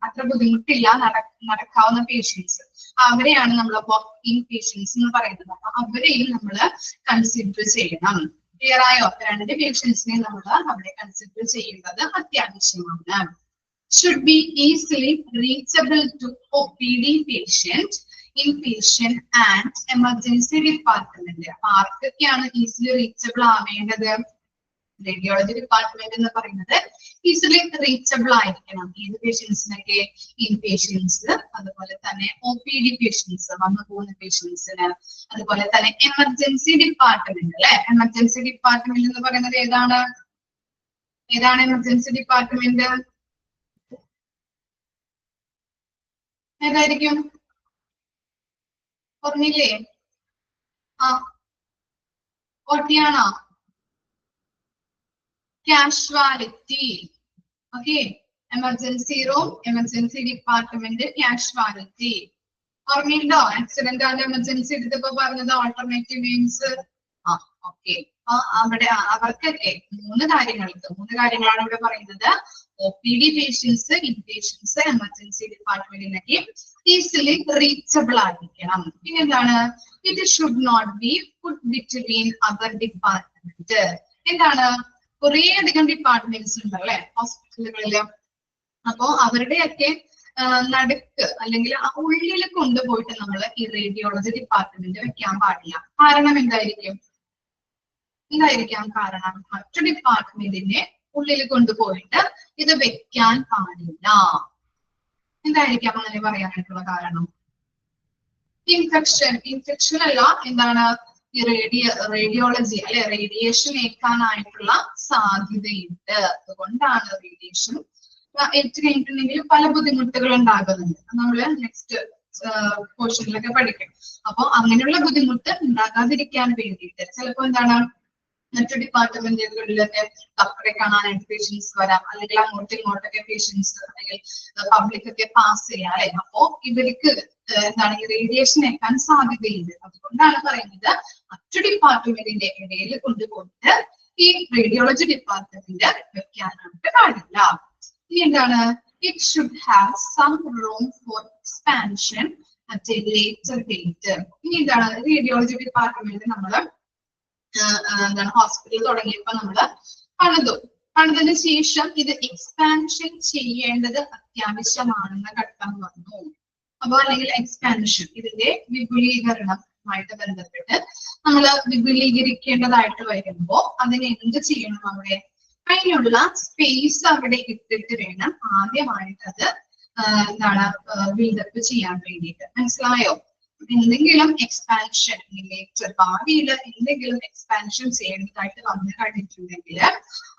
അത്ര ബുദ്ധിമുട്ടില്ല നടക്കാവുന്ന പേഷ്യൻസ്, അവരെയാണ് നമ്മൾ വാക്ക് ഇൻ പേഷ്യൻസ് എന്ന് പറയുന്നത്. അപ്പൊ അവരെയും നമ്മൾ കൺസിഡർ ചെയ്യണം. ക്ലിയർ ആയോ? രണ്ട് പേഷ്യൻസിനെ നമ്മൾ അവിടെ കൺസിഡർ ചെയ്യുന്നത് അത്യാവശ്യമാണ്. Should be easily reachable to OPD patient, inpatient and emergency department. അപ്പൊ ആർക്കൊക്കെയാണ് ഈസിലി റീച്ചബിൾ ആവേണ്ടത്? റേഡിയോളജി ഡിപ്പാർട്ട്മെന്റ് എന്ന് പറയുന്നത് ഈസിലി റീച്ചബിൾ ആയിരിക്കണം. ഏത് പേഷ്യൻസിനൊക്കെ? ഇൻപേഷ്യൻസ്, അതുപോലെ തന്നെ OPD പേഷ്യൻസ്, വന്നു പോകുന്ന പേഷ്യൻസിന്, അതുപോലെ തന്നെ എമർജൻസി ഡിപ്പാർട്ട്മെന്റ് അല്ലെ. എമർജൻസി ഡിപ്പാർട്ട്മെന്റ് എന്ന് പറയുന്നത് ഏതാണ്? എമർജൻസി ഡിപ്പാർട്ട്മെന്റ് ഏതായിരിക്കും? ഓർമ്മയില്ലേ? OT-ആണോ? Casualty. Okay, emergency room, emergency department, casualty. ഓർമ്മയുണ്ടോ? ആക്സിഡന്റ് ആൻഡ് എമർജൻസി എടുത്തപ്പോ പറഞ്ഞത് ഓൾട്ടർനേറ്റീവ് മീൻസ്. ഓക്കെ, അവിടെ അവർക്കൊക്കെ മൂന്ന് കാര്യങ്ങളാണ് ഇവിടെ പറയുന്നത്. OPD പേഷ്യൻസ്, ഇൻപേഷ്യൻസ്, എമർജൻസി ഡിപ്പാർട്ട്മെന്റിനൊക്കെ ഈസിലി റീച്ചബിൾ ആയിരിക്കണം. പിന്നെന്താണ്? It should not be put between other department. എന്താണ്? കുറേ അധികം ഡിപ്പാർട്ട്മെന്റ്സ് ഉണ്ട് അല്ലെ ഹോസ്പിറ്റലുകളില്. അപ്പോ അവരുടെയൊക്കെ നടുക്ക് അല്ലെങ്കിൽ ആ ഉള്ളിൽ കൊണ്ടുപോയിട്ട് നമ്മൾ ഈ റേഡിയോളജി ഡിപ്പാർട്ട്മെന്റ് വെക്കാൻ പാടില്ല. കാരണം എന്തായിരിക്കും? കാരണം മറ്റു ഡിപ്പാർട്ട്മെന്റിന്റെ ഉള്ളിൽ കൊണ്ടുപോയിട്ട് ഇത് വെക്കാൻ പാടില്ല. എന്തായിരിക്കാം അങ്ങനെ പറയാനായിട്ടുള്ള കാരണം? ഇൻഫെക്ഷൻ അല്ല, എന്താണ്? ഈ റേഡിയോളജി അല്ലെ, റേഡിയേഷൻ ഏൽക്കാനായിട്ടുള്ള സാധ്യതയുണ്ട്. അതുകൊണ്ടാണ് റേഡിയേഷൻ ഏറ്റു കഴിഞ്ഞിട്ടുണ്ടെങ്കിൽ പല ബുദ്ധിമുട്ടുകൾ ഉണ്ടാകുന്നുണ്ട്. നമ്മള് നെക്സ്റ്റ് പോർഷനിലൊക്കെ പഠിക്കും. അപ്പൊ അങ്ങനെയുള്ള ബുദ്ധിമുട്ട് ഉണ്ടാകാതിരിക്കാൻ വേണ്ടിയിട്ട് ചിലപ്പോ എന്താണ് മറ്റു ഡിപ്പാർട്ട്മെന്റുകളിലൊക്കെ ഡോക്ടറെ കാണാനായിട്ട് പേഷ്യൻസ് വരാം, അല്ലെങ്കിൽ അങ്ങോട്ടും ഇങ്ങോട്ടൊക്കെ പേഷ്യൻസ് അല്ലെങ്കിൽ പബ്ലിക് ഒക്കെ പാസ് ചെയ്യാം അല്ലെ. അപ്പോ ഇവർക്ക് എന്താണ് ഈ റേഡിയേഷൻ ഏൽക്കാൻ സാധ്യതയുണ്ട്. അതുകൊണ്ടാണ് പറയുന്നത് മറ്റു ഡിപ്പാർട്ട്മെന്റിന്റെ ഇടയിൽ കൊണ്ടുപോയിട്ട് ഈ റേഡിയോളജി ഡിപ്പാർട്ട്മെന്റ് വെക്കാനായിട്ട് പാടില്ല. ഇനി എന്താണ്, it should have some room for expansion at a later date. ഇനി എന്താണ്, റേഡിയോളജി ഡിപ്പാർട്ട്മെന്റ് നമ്മള് എന്താണ് ഹോസ്പിറ്റൽ തുടങ്ങിയപ്പോ നമ്മള് പണിതതിന് ശേഷം ഇത് എക്സ്പാൻഷൻ ചെയ്യേണ്ടത് അത്യാവശ്യമാണെന്ന ഘട്ടം വന്നു. അപ്പൊ അല്ലെങ്കിൽ എക്സ്പാൻഷൻ ഇതിന്റെ വിപുലീകരണമായിട്ട് ബന്ധപ്പെട്ട് നമ്മൾ വിപുലീകരിക്കേണ്ടതായിട്ട് വരുമ്പോ അതിന് എന്ത് ചെയ്യണം, അവിടെ അതിനുള്ള സ്പേസ് അവിടെ ഇട്ടിട്ട് വേണം ആദ്യമായിട്ട് അത് എന്താണ് ബിൽഡപ്പ് ചെയ്യാൻ വേണ്ടിയിട്ട്. മനസ്സിലായോ? എന്തെങ്കിലും എക്സ്പാൻഷൻ ഭാവിയിൽ എന്തെങ്കിലും എക്സ്പാൻഷൻ ചെയ്യേണ്ടതായിട്ട് വന്നു കഴിഞ്ഞിട്ടുണ്ടെങ്കിൽ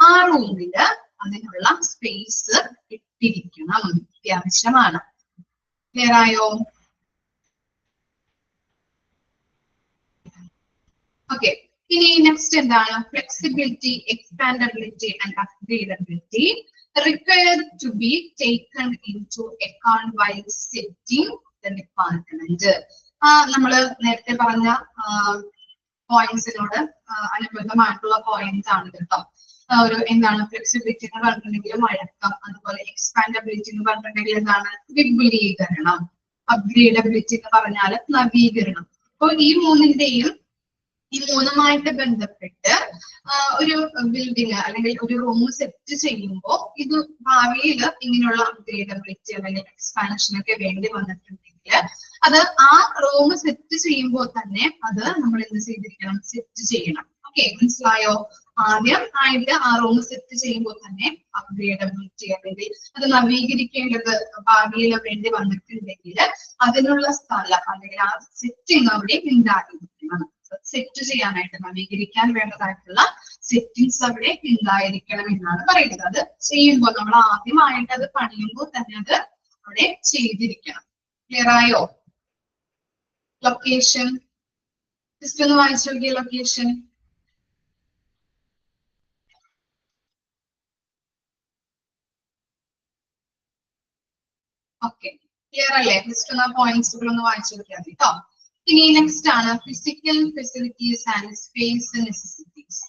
ആ റൂമില് അതിനുള്ള സ്പേസ് ഇട്ടിരിക്കണം, അത്യാവശ്യമാണ്. ക്ലിയർ ആയോ? ഓക്കെ. ഇനി നെക്സ്റ്റ് എന്താണ്, flexibility, എക്സ്പാൻഡബിലിറ്റി and അപ്ഗ്രേഡബിലിറ്റി required to be taken into account while setting the department. നമ്മള് നേരത്തെ പറഞ്ഞ പോയിന്റ്സിനോട് അനുബന്ധമായിട്ടുള്ള പോയിന്റ് ആണ് കേട്ടോ. ഒരു എന്താണ് ഫ്ലെക്സിബിലിറ്റി എന്ന് പറഞ്ഞിട്ടുണ്ടെങ്കിൽ വഴക്കം, അതുപോലെ എക്സ്പാൻഡബിലിറ്റി എന്ന് പറഞ്ഞിട്ടുണ്ടെങ്കിൽ എന്താണ് വിപുലീകരണം, അപ്ഗ്രേഡബിലിറ്റി എന്ന് പറഞ്ഞാൽ നവീകരണം. അപ്പൊ ഈ മൂന്നുമായിട്ട് ബന്ധപ്പെട്ട് ഒരു ബിൽഡിങ് അല്ലെങ്കിൽ ഒരു റൂം സെറ്റ് ചെയ്യുമ്പോൾ ഇത് ഭാവിയിൽ ഇങ്ങനെയുള്ള അപ്ഗ്രേഡബിലിറ്റി അല്ലെങ്കിൽ എക്സ്പാൻഷൻ ഒക്കെ വേണ്ടി വന്നിട്ടുണ്ടെങ്കിൽ അത് ആ റൂം സെറ്റ് ചെയ്യുമ്പോൾ തന്നെ അത് നമ്മൾ എന്ത് ചെയ്തിരിക്കണം, സെറ്റ് ചെയ്യണം. ഓക്കെ, മനസ്സിലായോ? ആദ്യം ആയിട്ട് ആ റൂം സെറ്റ് ചെയ്യുമ്പോൾ തന്നെ അപ്ഗ്രേഡബിലിറ്റി അല്ലെങ്കിൽ അത് നവീകരിക്കേണ്ടത് ഭാവിയിൽ വേണ്ടി വന്നിട്ടുണ്ടെങ്കിൽ അതിനുള്ള സ്ഥലം അല്ലെങ്കിൽ ആ സെറ്റിംഗ് അവിടെ ഉണ്ടായിരിക്കണം. സെറ്റ് ചെയ്യാനായിട്ട് നവീകരിക്കാൻ വേണ്ടതായിട്ടുള്ള സെറ്റിംഗ്സ് അവിടെ ഉണ്ടായിരിക്കണം എന്നാണ് പറയുന്നത്. അത് ചെയ്യുമ്പോൾ നമ്മൾ ആദ്യമായിട്ട് അത് പണിയുമ്പോൾ തന്നെ അത് അവിടെ ചെയ്തിരിക്കണം. ക്ലിയർ ആയോ? ലൊക്കേഷൻ ജസ്റ്റ് ഒന്ന് വായിച്ചു നോക്കിയ ലൊക്കേഷൻ. ഓക്കെ, ക്ലിയർ അല്ലേ? ജസ്റ്റ് ഒന്ന് പോയിന്റ്സുകൾ ഒന്ന് വായിച്ചു നോക്കിയാൽ മതി കേട്ടോ. ഇനി നെക്സ്റ്റ് ആണ് physical facilities and space necessities.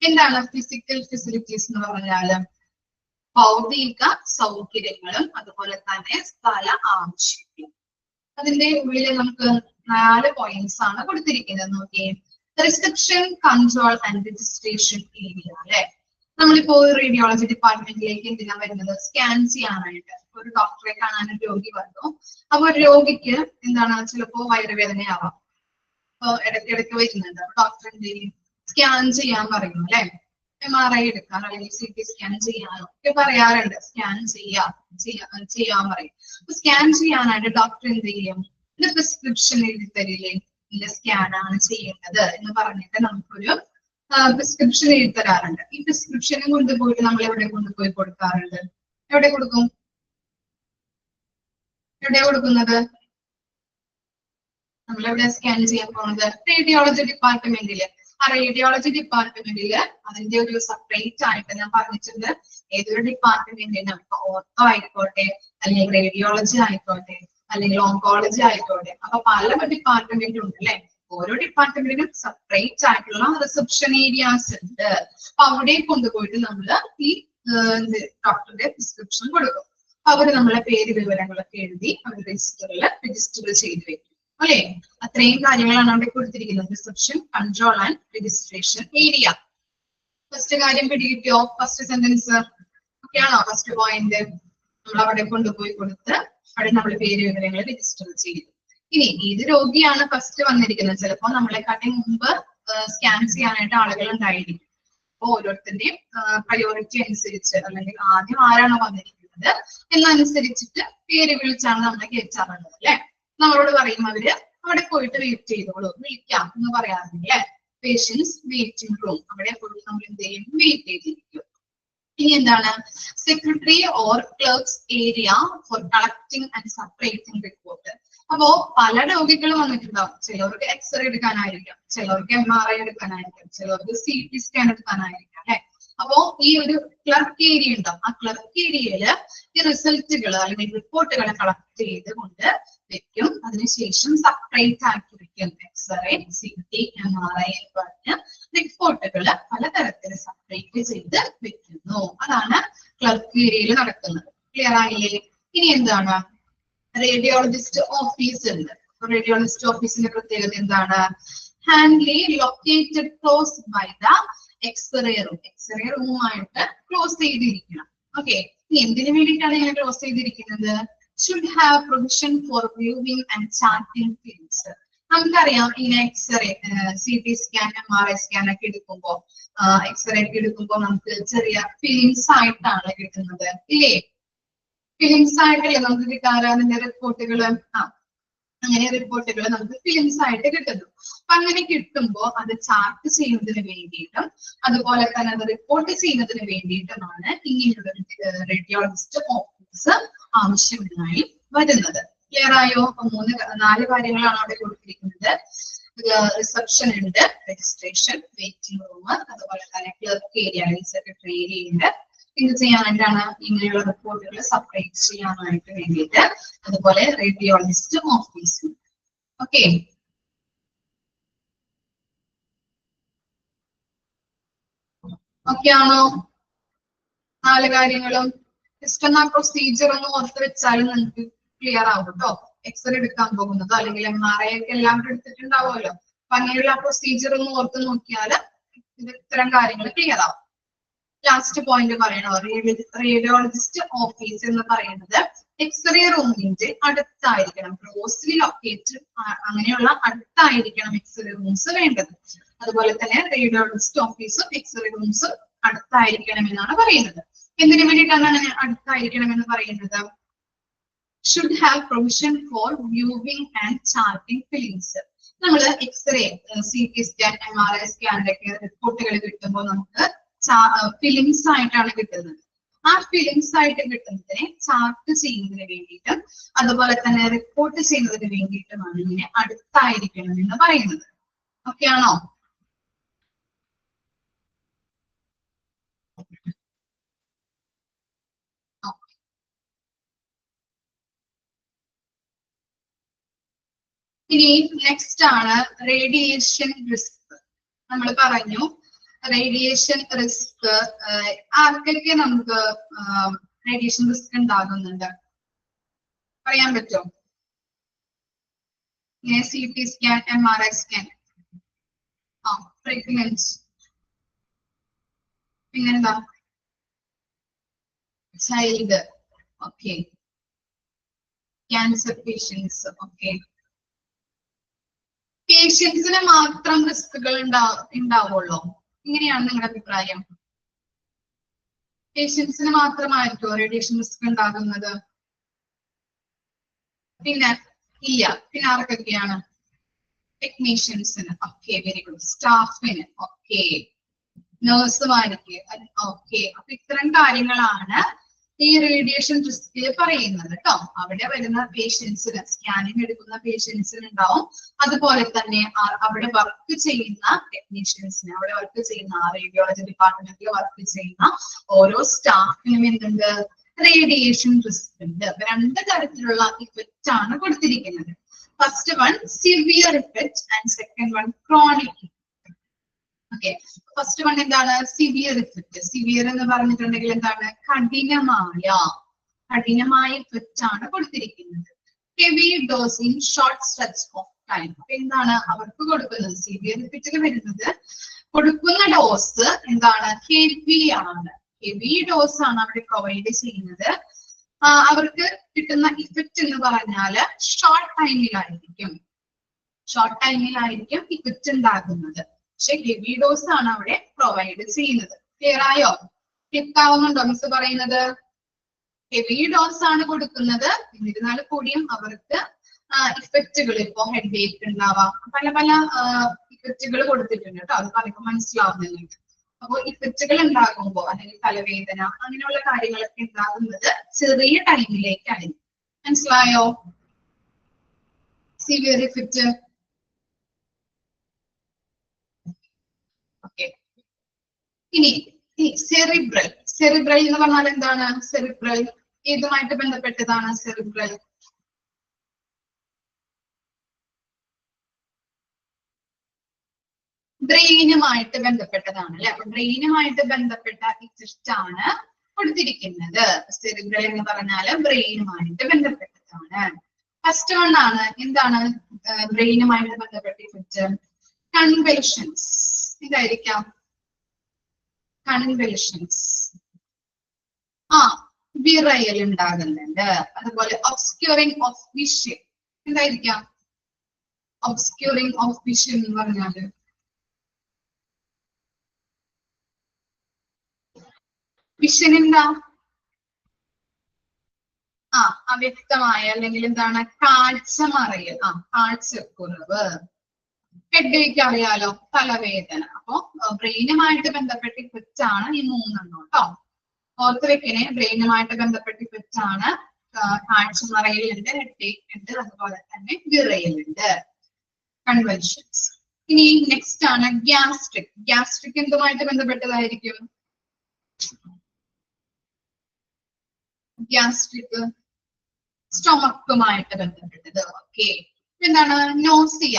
എന്താണ് ഫിസിക്കൽ ഫെസിലിറ്റീസ് എന്ന് പറഞ്ഞാല് ഭൗതിക സൗകര്യങ്ങളും അതുപോലെ തന്നെ സ്ഥല ആവശ്യങ്ങളും. അതിന്റെ ഉള്ളിൽ നമുക്ക് 4 പോയിന്റ്സ് ആണ് കൊടുത്തിരിക്കുന്നത്. നോക്കിയേ, reception, control and registration area അല്ലെ. നമ്മളിപ്പോ റേഡിയോളജി ഡിപ്പാർട്ട്മെന്റിലേക്ക് എന്തിനാ വരുന്നത്, സ്കാൻ ചെയ്യാനായിട്ട്. ഒരു ഡോക്ടറെ കാണാൻ ഒരു രോഗി വന്നു. അപ്പൊ ഒരു രോഗിക്ക് എന്താണ് ചിലപ്പോ വയറുവേദനയാവാം, അപ്പൊ ഇടയ്ക്കിടയ്ക്ക് വരുന്നുണ്ട്. അപ്പൊ ഡോക്ടർ എന്ത് ചെയ്യും, സ്കാൻ ചെയ്യാൻ പറയും അല്ലെ. MRI എടുക്കാൻ അല്ലെങ്കിൽ CT സ്കാൻ ചെയ്യാനോ ഒക്കെ പറയാറുണ്ട്. സ്കാൻ ചെയ്യാൻ പറയും. അപ്പൊ സ്കാൻ ചെയ്യാനായിട്ട് ഡോക്ടർ എന്ത് ചെയ്യും, ഇത് പ്രിസ്ക്രിപ്ഷൻ എഴുതി തരില്ലേ, ഇല്ല സ്കാൻ ആണ് ചെയ്യേണ്ടത് എന്ന് പറഞ്ഞിട്ട് നമുക്കൊരു പ്രിസ്ക്രിപ്ഷൻ എഴുതി തരാറുണ്ട്. ഈ പ്രിസ്ക്രിപ്ഷനും കൊണ്ടുപോയിട്ട് നമ്മൾ എവിടെ കൊണ്ടുപോയി കൊടുക്കാറുണ്ട്? എവിടെ കൊടുക്കും? എവിടെ കൊടുക്കുന്നത്? നമ്മളെവിടെ സ്കാൻ ചെയ്യാൻ പോകുന്നത്? റേഡിയോളജി ഡിപ്പാർട്ട്മെന്റില്. ആ റേഡിയോളജി ഡിപ്പാർട്ട്മെന്റില് അതിന്റെ ഒരു സെപ്പറേറ്റ് ആയിട്ട് ഞാൻ പറഞ്ഞിട്ടുണ്ട്. ഏതൊരു ഡിപ്പാർട്ട്മെന്റിനും ഇപ്പൊ ഓർത്തോ ആയിക്കോട്ടെ, അല്ലെങ്കിൽ റേഡിയോളജി ആയിക്കോട്ടെ, അല്ലെങ്കിൽ ഓങ്കോളജി ആയിക്കോട്ടെ, അപ്പൊ പല ഡിപ്പാർട്ട്മെന്റും ഉണ്ട് അല്ലെ. ഓരോ ഡിപ്പാർട്ട്മെന്റിനും സെപ്പറേറ്റ് ആയിട്ടുള്ള റിസപ്ഷൻ ഏരിയാസ് ഉണ്ട്. അപ്പൊ അവിടെ കൊണ്ടുപോയിട്ട് നമ്മൾ ഈ ഡോക്ടറുടെ പ്രിസ്ക്രിപ്ഷൻ കൊടുക്കും. അവര് നമ്മളെ പേര് വിവരങ്ങളൊക്കെ എഴുതി അവർ രജിസ്റ്റർ ചെയ്ത് വെക്കും അല്ലെ. അത്രയും കാര്യങ്ങളാണ് അവിടെ കൊടുത്തിരിക്കുന്നത്. Reception, control and registration area. First കാര്യം പിടികിട്ടിയോ? ഫസ്റ്റ് സെന്റൻസ് ഒക്കെയാണോ? ഫസ്റ്റ് പോയിന്റ് നമ്മൾ അവിടെ കൊണ്ടുപോയി കൊടുത്ത് അവിടെ നമ്മൾ പേര് വിവരങ്ങൾ രജിസ്റ്റർ ചെയ്തു. ഇനി ഏത് രോഗിയാണ് ഫസ്റ്റ് വന്നിരിക്കുന്നത്? ചിലപ്പോ നമ്മളെക്കാട്ടിയും മുമ്പ് സ്കാൻ ചെയ്യാനായിട്ട് ആളുകൾ ഉണ്ടായിരിക്കും. അപ്പൊ ഓരോരുത്തരുടെയും പ്രയോറിറ്റി അനുസരിച്ച് അല്ലെങ്കിൽ ആദ്യം ആരാണോ വന്നിരിക്കുന്നത് എന്നനുസരിച്ചിട്ട് പേര് വിളിച്ചാണ് നമ്മളെ കയറ്റാറുള്ളത് അല്ലെ. നമ്മളോട് പറയും അവര് അവിടെ പോയിട്ട് വെയിറ്റ് ചെയ്തോളൂ, വിളിക്കാം എന്ന് പറയാറില്ലേ. പേഷ്യൻസ് വെയിറ്റിംഗ് റൂം, അവിടെ പോയിട്ട് നമ്മൾ എന്ത് ചെയ്യും, വെയിറ്റ് ചെയ്തിരിക്കും. ഇനി എന്താണ്, secretary or clerks area for collecting and separating report. അപ്പോ പല രോഗികൾ വന്നിട്ടുണ്ടാവും. ചിലവർക്ക് എക്സ്റേ എടുക്കാനായിരിക്കാം, ചിലവർക്ക് MRI എടുക്കാനായിരിക്കാം, ചിലവർക്ക് CT സ്കാൻ എടുക്കാനായിരിക്കാം അല്ലെ. അപ്പോ ഈ ഒരു ക്ലർക്ക് ഏരിയ ഉണ്ടാവും. ആ ക്ലർക്ക് ഏരിയയില് ഈ റിസൾട്ടുകൾ അല്ലെങ്കിൽ റിപ്പോർട്ടുകളെ കളക്ട് ചെയ്തുകൊണ്ട് വെക്കും. അതിനുശേഷം സെപ്പറേറ്റ് ആക്കി വെക്കും. എക്സ്റേ, CT, MRI എന്ന് പറഞ്ഞ് റിപ്പോർട്ടുകള് പലതരത്തിൽ സെപ്പറേറ്റ് ചെയ്ത് വെക്കുന്നു. അതാണ് ക്ലർക്ക് ഏരിയയിൽ നടക്കുന്നത്. ക്ലിയർ ആയില്ലേ? ഇനി എന്താണ് റേഡിയോളജിസ്റ്റ് ഓഫീസ് ഉണ്ട്. റേഡിയോളജിസ്റ്റ് ഓഫീസിന്റെ പ്രത്യേകത എന്താണ്? Handily located close by the X ray room. X ray റൂമായിട്ട് ക്ലോസ് ചെയ്തിരിക്കണം. ഓക്കെ, എന്തിനു വേണ്ടിയിട്ടാണ് ഇങ്ങനെ ക്ലോസ് ചെയ്തിരിക്കുന്നത്? Should have provision for viewing and charting films. നമുക്കറിയാം ഇങ്ങനെ X ray, CT scan, MRI scan ഒക്കെ എടുക്കുമ്പോൾ, എക്സ്റേ ഒക്കെ എടുക്കുമ്പോൾ നമുക്ക് ചെറിയ ഫിലിംസ് ആയിട്ടാണ് കിട്ടുന്നത് ഇല്ലേ? ഫിലിംസ് ആയിട്ടല്ലേ നമുക്ക് കിട്ടാറ് അതിന്റെ റിപ്പോർട്ടുകൾ? അങ്ങനെ റിപ്പോർട്ടുകൾ നമുക്ക് ഫിലിംസ് ആയിട്ട് കിട്ടുന്നു. അപ്പൊ അങ്ങനെ കിട്ടുമ്പോൾ അത് ചാർട്ട് ചെയ്യുന്നതിന് വേണ്ടിയിട്ടും അതുപോലെ തന്നെ അത് റിപ്പോർട്ട് ചെയ്യുന്നതിന് വേണ്ടിയിട്ടുമാണ് ഇങ്ങനെയുള്ള റേഡിയോളജിസ്റ്റ് ഓഫീസ് ആവശ്യമായി വരുന്നത്. ക്ലിയർ ആയോ? അപ്പൊ 4 കാര്യങ്ങളാണ് അവിടെ കൊടുത്തിരിക്കുന്നത്. റിസപ്ഷൻ ഉണ്ട്, രജിസ്ട്രേഷൻ, വെയിറ്റിംഗ് റൂം, അതുപോലെ തന്നെ ക്ലർക്ക് ഏരിയ, സെക്രട്ടറി ഏരിയ ഉണ്ട്. ഇത് ചെയ്യാനായിട്ടാണ് ഇങ്ങനെയുള്ള റിപ്പോർട്ടുകൾ സെപ്പറേറ്റ് ചെയ്യാനായിട്ട് വേണ്ടിയിട്ട്. അതുപോലെ റേഡിയോളജിസ്റ്റ് ഓഫീസ്. ഓക്കെ, ഓക്കെ ആണോ? 4 കാര്യങ്ങളും ജസ്റ്റ് ഒന്ന് ആ പ്രൊസീജിയർ ഒന്ന് ഓർത്ത് വെച്ചാലും നമുക്ക് ക്ലിയർ ആവും കേട്ടോ. എക്സ്റേ എടുക്കാൻ പോകുന്നത് അല്ലെങ്കിൽ MRI ഒക്കെ എല്ലാവരും എടുത്തിട്ടുണ്ടാവുമല്ലോ. അപ്പൊ അങ്ങനെയുള്ള ആ പ്രൊസീജിയർ ഒന്ന് ഓർത്ത് നോക്കിയാൽ ഇത്തരം കാര്യങ്ങൾ ക്ലിയർ ആവും. ലാസ്റ്റ് പോയിന്റ് പറയണോ? റേഡിയോളജിസ്റ്റ് ഓഫീസ് എന്ന് പറയുന്നത് എക്സ്റേ റൂമിന്റെ അടുത്തായിരിക്കണം, ക്ലോസ്ലി ലൊക്കേറ്റഡ്, അങ്ങനെയുള്ള അടുത്തായിരിക്കണം എക്സ്റേ റൂംസ് വേണ്ടത്. അതുപോലെ തന്നെ റേഡിയോളജിസ്റ്റ് ഓഫീസും എക്സ്റേ റൂംസും അടുത്തായിരിക്കണം എന്നാണ് പറയുന്നത്. എന്തിനു വേണ്ടിയിട്ടാണ് അങ്ങനെ അടുത്തായിരിക്കണം എന്ന് പറയുന്നത്? Should have provision for viewing and charting films. നമ്മൾ എക്സ്റേ, CT സ്കാൻ, MRI സ്കാനിന്റെ ഒക്കെ റിപ്പോർട്ടുകൾ കിട്ടുമ്പോൾ നമുക്ക് ഫിലിംസ് ആയിട്ടാണ് കിട്ടുന്നത്. ആ ഫിലിംസ് ആയിട്ട് കിട്ടുന്നതിനെ ചാർട്ട് ചെയ്യുന്നതിന് വേണ്ടിയിട്ടും അതുപോലെ തന്നെ റിപ്പോർട്ട് ചെയ്യുന്നതിന് വേണ്ടിയിട്ടുമാണ് ഇങ്ങനെ അടുത്തായിരിക്കണം എന്ന് പറയുന്നത്. ഓക്കെ ആണോ? ഇനി നെക്സ്റ്റ് ആണ് റേഡിയേഷൻ റിസ്ക്. നമ്മൾ പറഞ്ഞു റേഡിയേഷൻ റിസ്ക് ആർക്കൊക്കെ നമുക്ക് റേഡിയേഷൻ റിസ്ക് ഉണ്ടാകുന്നുണ്ട് പറയാൻ പറ്റുമോ? ഇങ്ങനെ CT scan, MRI scan, pregnancy, പിന്നെന്താ child, okay, cancer patients. Okay, പേഷ്യൻസിന് മാത്രം റിസ്കുകൾ ഉണ്ടാവുള്ളൂ? ഇങ്ങനെയാണ് നിങ്ങളുടെ അഭിപ്രായം? പേഷ്യൻസിന് മാത്രമായിരിക്കും റേഡിയേഷൻ റിസ്ക് ഉണ്ടാകുന്നത്? പിന്നെ ഇല്ല, പിന്നെ ആർക്കൊക്കെയാണ്? ടെക്നീഷ്യൻസിന്, ഓക്കെ, വെരി ഗുഡ്. സ്റ്റാഫിന്, ഓക്കെ, നഴ്സുമാർക്ക്, ഓക്കെ. അപ്പൊ ഇത്തരം കാര്യങ്ങളാണ് ഈ റേഡിയേഷൻ റിസ്കിൽ പറയുന്നത് കേട്ടോ. അവിടെ വരുന്ന പേഷ്യൻസിന്, സ്കാനിങ് എടുക്കുന്ന പേഷ്യൻസിന് ഉണ്ടാവും. അതുപോലെ തന്നെ അവിടെ വർക്ക് ചെയ്യുന്ന ടെക്നീഷ്യൻസിന്, അവിടെ വർക്ക് ചെയ്യുന്ന റേഡിയോളജി ഡിപ്പാർട്ട്മെന്റിൽ വർക്ക് ചെയ്യുന്ന ഓരോ സ്റ്റാഫിനും എന്തുണ്ട്? റേഡിയേഷൻ റിസ്ക് ഉണ്ട്. അപ്പൊ 2 തരത്തിലുള്ള ഇഫക്റ്റ് ആണ് കൊടുത്തിരിക്കുന്നത്. First one severe effect and second one chronic. Okay, first one എന്താണ്? Severe effect. സിവിയർ എന്ന് പറഞ്ഞിട്ടുണ്ടെങ്കിൽ എന്താണ്? കഠിനമായ ഇഫക്റ്റ് ആണ് കൊടുത്തിരിക്കുന്നത്. Heavy dose in short stretch of time. അപ്പൊ എന്താണ് അവർക്ക് കൊടുക്കുന്നത്? സിവിയർ ഇഫക്റ്റിൽ വരുന്നത് കൊടുക്കുന്ന ഡോസ് എന്താണ്? ഹെവി ആണ്. ഹെവി ഡോസ് ആണ് അവിടെ പ്രൊവൈഡ് ചെയ്യുന്നത്. അവർക്ക് കിട്ടുന്ന ഇഫക്റ്റ് എന്ന് പറഞ്ഞാല് ഷോർട്ട് ടൈമിലായിരിക്കും ഇഫക്റ്റ് ഉണ്ടാകുന്നത്. പക്ഷെ ഹെവി ഡോസ് ആണ് അവിടെ പ്രൊവൈഡ് ചെയ്യുന്നത്. ക്ലിയർ ആയോ? ക്ലിക്ക് ആവുന്നുണ്ടോ മിസ് പറയുന്നത്? ഹെവി ഡോസ് ആണ് കൊടുക്കുന്നത്. എന്നിരുന്നാലും കൂടിയും അവർക്ക് ഇഫക്റ്റുകൾ, ഇപ്പോ ഹെഡ് ഏക്ക് ഉണ്ടാവാം, പല ഇഫക്റ്റുകൾ കൊടുത്തിട്ടുണ്ട് കേട്ടോ. അത് പറയുമ്പോൾ മനസ്സിലാവുന്നുണ്ട്. അപ്പൊ ഇഫക്റ്റുകൾ ഉണ്ടാകുമ്പോൾ അല്ലെങ്കിൽ തലവേദന അങ്ങനെയുള്ള കാര്യങ്ങളൊക്കെ ഉണ്ടാകുന്നത് ചെറിയ ടൈമിലേക്കാണ്. മനസ്സിലായോ? Severe effect. ഓക്കെ, ഇനി സെറിബ്രൽ. സെറിബ്രൽ എന്ന് പറഞ്ഞാൽ എന്താണ്? സെറിബ്രൽ ഏതുമായിട്ട് ബന്ധപ്പെട്ടതാണ്? സെറിബ്രൽ ബ്രെയിനുമായിട്ട് ബന്ധപ്പെട്ടതാണ് അല്ലെ. അപ്പൊ ബ്രെയിനുമായിട്ട് ബന്ധപ്പെട്ട ഇഫക്റ്റ് ആണ് കൊടുത്തിരിക്കുന്നത്. സെറിബ്രൽ എന്ന് പറഞ്ഞാല് ബ്രെയിനുമായിട്ട് ബന്ധപ്പെട്ടതാണ്. ഫസ്റ്റ് വൺ ആണ്. എന്താണ് ബ്രെയിനുമായിട്ട് ബന്ധപ്പെട്ട ഇഫക്റ്റ്? കൺവൽഷൻസ്. ഇതായിരിക്കാം കൺവൽഷൻസ്. വിറയൽ ഉണ്ടാകുന്നുണ്ട്. അതുപോലെ ഒബ്സ്ക്യൂറിംഗ് ഓഫ് വിഷൻ. എന്തായിരിക്കാം ഒബ്സ്ക്യൂറിംഗ് ഓഫ് വിഷൻ എന്ന് പറഞ്ഞാല്? വിഷൻ എന്താ? അവ്യക്തമായ അല്ലെങ്കിൽ എന്താണ്? കാഴ്ച മറയൽ. കാഴ്ചക്കുറവ്. ഹെഡേക്ക് അറിയാലോ, തലവേദന. അപ്പൊ ബ്രെയിനുമായിട്ട് ബന്ധപ്പെട്ട ഇഫക്റ്റ് ആണ് ഈ മൂന്നെണ്ണം കേട്ടോ. ഓർത്ത് വെക്കണേ, ബ്രെയിനുമായിട്ട് ബന്ധപ്പെട്ട ഇഫക്റ്റ് ആണ്. കാഴ്ച മറയലുണ്ട്, ഹെഡേക്ക് ഉണ്ട്, അതുപോലെ തന്നെ വിറയലുണ്ട്, കൺവൽഷൻസ്. ഇനി നെക്സ്റ്റ് ആണ് ഗ്യാസ്ട്രിക്. ഗ്യാസ്ട്രിക് എന്തുമായിട്ട് ബന്ധപ്പെട്ടതായിരിക്കും? ഗ്യാസ്ട്രിക് സ്റ്റൊമക്കുമായിട്ട് ബന്ധപ്പെട്ടത്. ഓക്കെ, എന്താണ്? നോസിയ.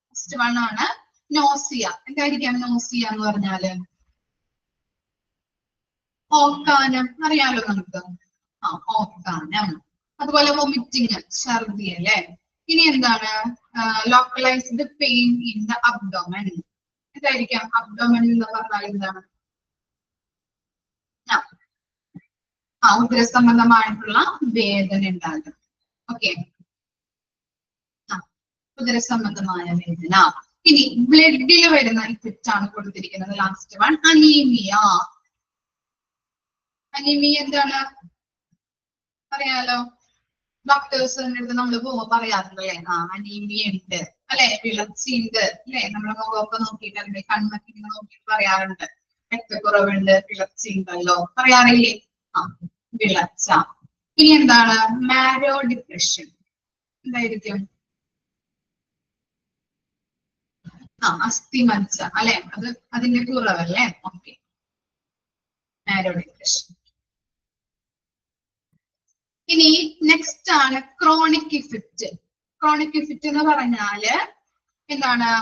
ഫസ്റ്റ് വൺ ആണ് നോസിയ. എന്തായിരിക്കാം നോസിയ എന്ന് പറഞ്ഞാല്? ഓക്കാനം. അറിയാലോ നമുക്ക്. ഓക്കാനം. അതുപോലെ വൊമിറ്റിങ്, ഛർദി അല്ലെ. ഇനി എന്താണ്? Localised pain in the abdomen. എന്തായിരിക്കാം? അബ്ഡോമൻ എന്ന് പറഞ്ഞാൽ എന്താണ്? ഉദരസംബന്ധമായിട്ടുള്ള വേദന ഉണ്ടാകും. ഓക്കെ, ഉദരസംബന്ധമായ വേദന. ഇനി ബ്ലഡിൽ വരുന്ന ഇഫക്റ്റ് ആണ് കൊടുത്തിരിക്കുന്നത്. Last one anaemia. അനീമിയ എന്താണ്? അറിയാലോ, ഡോക്ടേഴ്സിന്റെ അടുത്ത് നമ്മൾ പോകുമ്പോ പറയാറുണ്ടല്ലേ, അനീമിയ ഉണ്ട് അല്ലെ, വിളർച്ചയുണ്ട് അല്ലെ. നമ്മളെ മുഖമൊക്കെ നോക്കിയിട്ട് അല്ലെങ്കിൽ കണ്ണൊക്കെ നോക്കിയിട്ട് പറയാറുണ്ട്, രക്തക്കുറവുണ്ട്, വിളർച്ചയുണ്ടല്ലോ, പറയാറില്ലേ? വിളർച്ച. ഇനി എന്താണ്? Marrow depression. എന്തായിരിക്കും? അസ്ഥിമജ്ജ അല്ലെ, അതിന്റെ കുറവല്ലേ. Okay, marrow depression. ഇനി നെക്സ്റ്റ് ആണ് ക്രോണിക് ഇഫക്റ്റ്. ക്രോണിക് ഇഫക്റ്റ് എന്ന് പറഞ്ഞാല് എന്താണ്?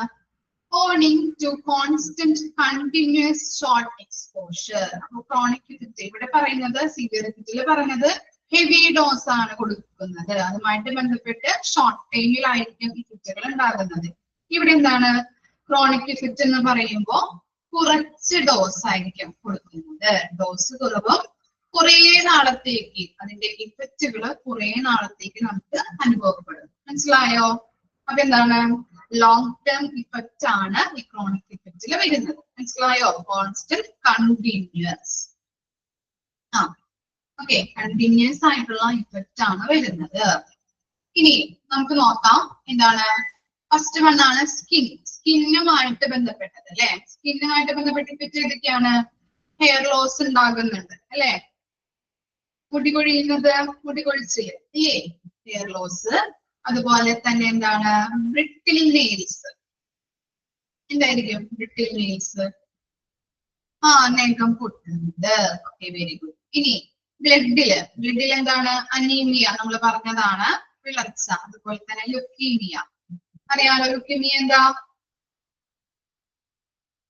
Owing to constant continuous short exposure. അപ്പൊ ക്രോണിക് ഇഫക്റ്റ് ഇവിടെ പറയുന്നത്, സിവിയർ ഇഫക്റ്റിൽ പറയുന്നത് ഹെവി ഡോസ് ആണ് കൊടുക്കുന്നത്. അതുമായിട്ട് ബന്ധപ്പെട്ട് ഷോർട്ട് ടൈമിലായിരിക്കും ഇഫക്റ്റുകൾ ഉണ്ടാകുന്നത്. ഇവിടെ എന്താണ്? ക്രോണിക് ഇഫക്റ്റ് എന്ന് പറയുമ്പോൾ കുറച്ച് ഡോസ് ആയിരിക്കും കൊടുക്കുന്നത്. ഡോസ് കുറവും കുറെ നാളത്തേക്ക് അതിന്റെ ഇഫക്റ്റുകൾ കുറെ നാളത്തേക്ക് നമുക്ക് അനുഭവപ്പെടും. മനസ്സിലായോ? അപ്പൊ എന്താണ്? ലോങ് ടേം ഇഫക്റ്റ് ആണ് ഈ ക്രോണിക് ഇഫക്റ്റിൽ വരുന്നത്. മനസ്സിലായോ? Constant continuous. ഓക്കെ, കണ്ടിന്യൂസ് ആയിട്ടുള്ള ഇഫക്റ്റ് ആണ് വരുന്നത്. ഇനി നമുക്ക് നോക്കാം എന്താണ്. ഫസ്റ്റ് വൺ ആണ് സ്കിൻ. സ്കിന്നുമായിട്ട് ബന്ധപ്പെട്ടത് അല്ലെ. സ്കിന്നുമായിട്ട് ബന്ധപ്പെട്ട ഇഫക്റ്റ് ഏതൊക്കെയാണ്? ഹെയർ ലോസ് ഉണ്ടാകുന്നുണ്ട് അല്ലെ, മുടി കൊഴിയുന്നത്, മുടി കൊഴിച്ചിൽ ഇല്ലേ, ഹെയർ ലോസ്. അതുപോലെ തന്നെ എന്താണ്? Brittle nails. എന്തായിരിക്കും ബ്രിട്ടിൽ നെയിൽസ്? നഖം പൊട്ടുന്നത്. Okay, very good. ഇനി ബ്ലഡില് എന്താണ്? അനീമിയ നമ്മൾ പറഞ്ഞതാണ്, വിളർച്ച. അതുപോലെ തന്നെ ലുക്കീമിയ. അറിയാലോ ലുക്കീമിയ എന്താ?